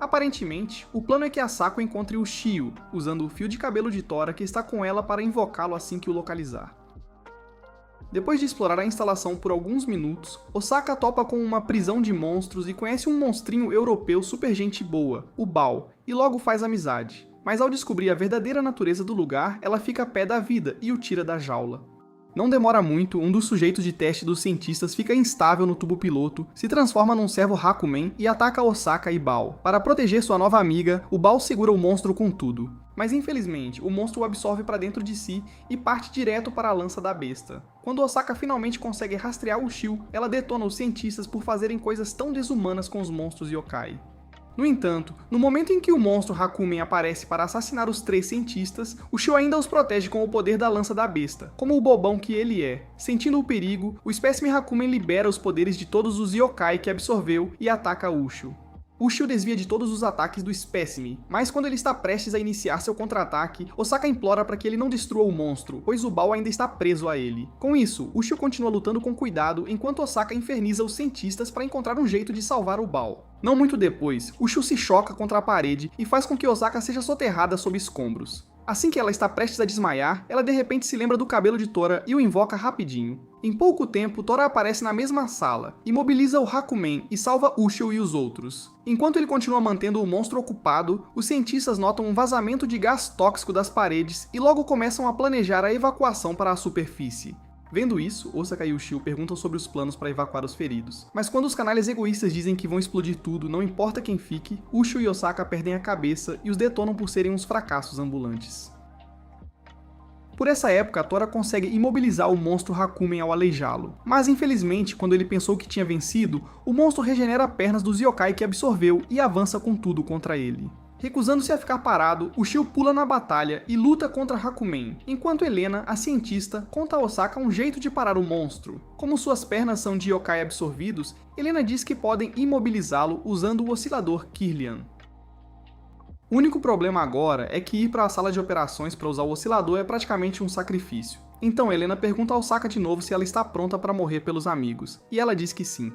Aparentemente, o plano é que Asako encontre o Shio, usando o fio de cabelo de Tora que está com ela para invocá-lo assim que o localizar. Depois de explorar a instalação por alguns minutos, Osaka topa com uma prisão de monstros e conhece um monstrinho europeu super gente boa, o Bao, e logo faz amizade. Mas ao descobrir a verdadeira natureza do lugar, ela fica a pé da vida e o tira da jaula. Não demora muito, um dos sujeitos de teste dos cientistas fica instável no tubo piloto, se transforma num servo Hakumen e ataca Osaka e Bao. Para proteger sua nova amiga, o Bao segura o monstro com tudo. Mas infelizmente, o monstro o absorve para dentro de si e parte direto para a lança da besta. Quando Osaka finalmente consegue rastrear o Shio, ela detona os cientistas por fazerem coisas tão desumanas com os monstros yokai. No entanto, no momento em que o monstro Hakumen aparece para assassinar os 3 cientistas, o Shio ainda os protege com o poder da lança da besta, como o bobão que ele é. Sentindo o perigo, o espécime Hakumen libera os poderes de todos os yokai que absorveu e ataca Ushio. Ushio desvia de todos os ataques do espécime, mas quando ele está prestes a iniciar seu contra-ataque, Osaka implora para que ele não destrua o monstro, pois o Bao ainda está preso a ele. Com isso, Ushio continua lutando com cuidado enquanto Osaka inferniza os cientistas para encontrar um jeito de salvar o Bao. Não muito depois, Ushio se choca contra a parede e faz com que Osaka seja soterrada sob escombros. Assim que ela está prestes a desmaiar, ela de repente se lembra do cabelo de Tora e o invoca rapidinho. Em pouco tempo, Tora aparece na mesma sala, imobiliza o Hakumen e salva Ushio e os outros. Enquanto ele continua mantendo o monstro ocupado, os cientistas notam um vazamento de gás tóxico das paredes e logo começam a planejar a evacuação para a superfície. Vendo isso, Osaka e Ushio perguntam sobre os planos para evacuar os feridos. Mas quando os canalhas egoístas dizem que vão explodir tudo, não importa quem fique, Ushio e Osaka perdem a cabeça e os detonam por serem uns fracassos ambulantes. Por essa época, Tora consegue imobilizar o monstro Hakumen ao aleijá-lo. Mas infelizmente, quando ele pensou que tinha vencido, o monstro regenera pernas dos yokai que absorveu e avança com tudo contra ele. Recusando-se a ficar parado, o Shio pula na batalha e luta contra Hakumen, enquanto Helena, a cientista, conta a Osaka um jeito de parar o monstro. Como suas pernas são de yokai absorvidos, Helena diz que podem imobilizá-lo usando o oscilador Kirlian. O único problema agora é que ir para a sala de operações para usar o oscilador é praticamente um sacrifício. Então Helena pergunta a Osaka de novo se ela está pronta para morrer pelos amigos, e ela diz que sim.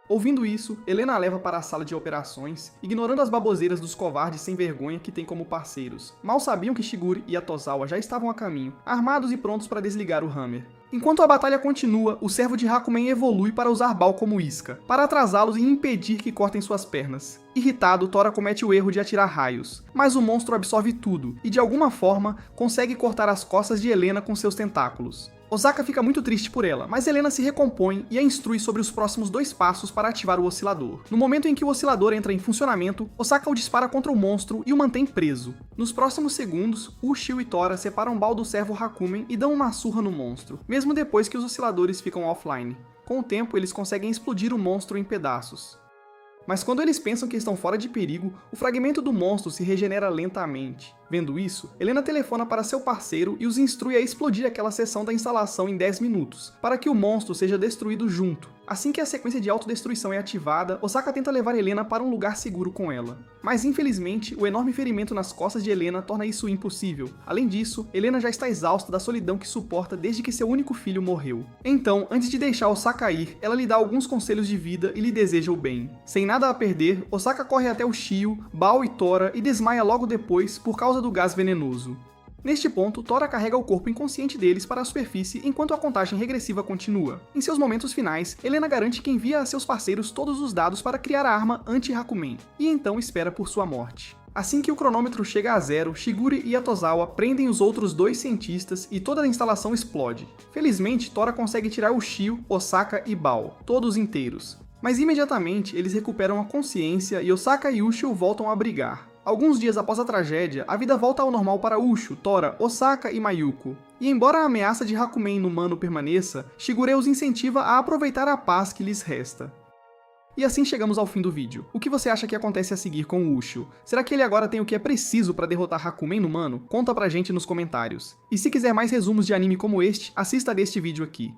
Ouvindo isso, Helena a leva para a sala de operações, ignorando as baboseiras dos covardes sem vergonha que tem como parceiros. Mal sabiam que Shigure e a Tozawa já estavam a caminho, armados e prontos para desligar o Hammer. Enquanto a batalha continua, o servo de Hakumen evolui para usar Bao como isca, para atrasá-los e impedir que cortem suas pernas. Irritado, Tora comete o erro de atirar raios, mas o monstro absorve tudo e de alguma forma consegue cortar as costas de Helena com seus tentáculos. Osaka fica muito triste por ela, mas Helena se recompõe e a instrui sobre os próximos 2 passos para ativar o oscilador. No momento em que o oscilador entra em funcionamento, Osaka o dispara contra o monstro e o mantém preso. Nos próximos segundos, Ushio e Tora separam Bao do servo Hakumen e dão uma surra no monstro, mesmo depois que os osciladores ficam offline. Com o tempo, eles conseguem explodir o monstro em pedaços. Mas quando eles pensam que estão fora de perigo, o fragmento do monstro se regenera lentamente. Vendo isso, Helena telefona para seu parceiro e os instrui a explodir aquela seção da instalação em 10 minutos, para que o monstro seja destruído junto. Assim que a sequência de autodestruição é ativada, Osaka tenta levar Helena para um lugar seguro com ela. Mas infelizmente, o enorme ferimento nas costas de Helena torna isso impossível. Além disso, Helena já está exausta da solidão que suporta desde que seu único filho morreu. Então, antes de deixar Osaka ir, ela lhe dá alguns conselhos de vida e lhe deseja o bem. Sem nada a perder, Osaka corre até o Shio, Bao e Tora e desmaia logo depois por causa do gás venenoso. Neste ponto, Tora carrega o corpo inconsciente deles para a superfície enquanto a contagem regressiva continua. Em seus momentos finais, Helena garante que envia a seus parceiros todos os dados para criar a arma anti-Hakumen, e então espera por sua morte. Assim que o cronômetro chega a zero, Shigure e Yatozawa prendem os outros 2 cientistas e toda a instalação explode. Felizmente, Tora consegue tirar o Shio, Osaka e Bao, todos inteiros. Mas imediatamente eles recuperam a consciência e Osaka e Ushio voltam a brigar. Alguns dias após a tragédia, a vida volta ao normal para Ushio, Tora, Osaka e Mayuko. E embora a ameaça de Hakumen inumano permaneça, Shigure os incentiva a aproveitar a paz que lhes resta. E assim chegamos ao fim do vídeo. O que você acha que acontece a seguir com o Ushio? Será que ele agora tem o que é preciso para derrotar Hakumen inumano? Conta pra gente nos comentários. E se quiser mais resumos de anime como este, assista deste vídeo aqui.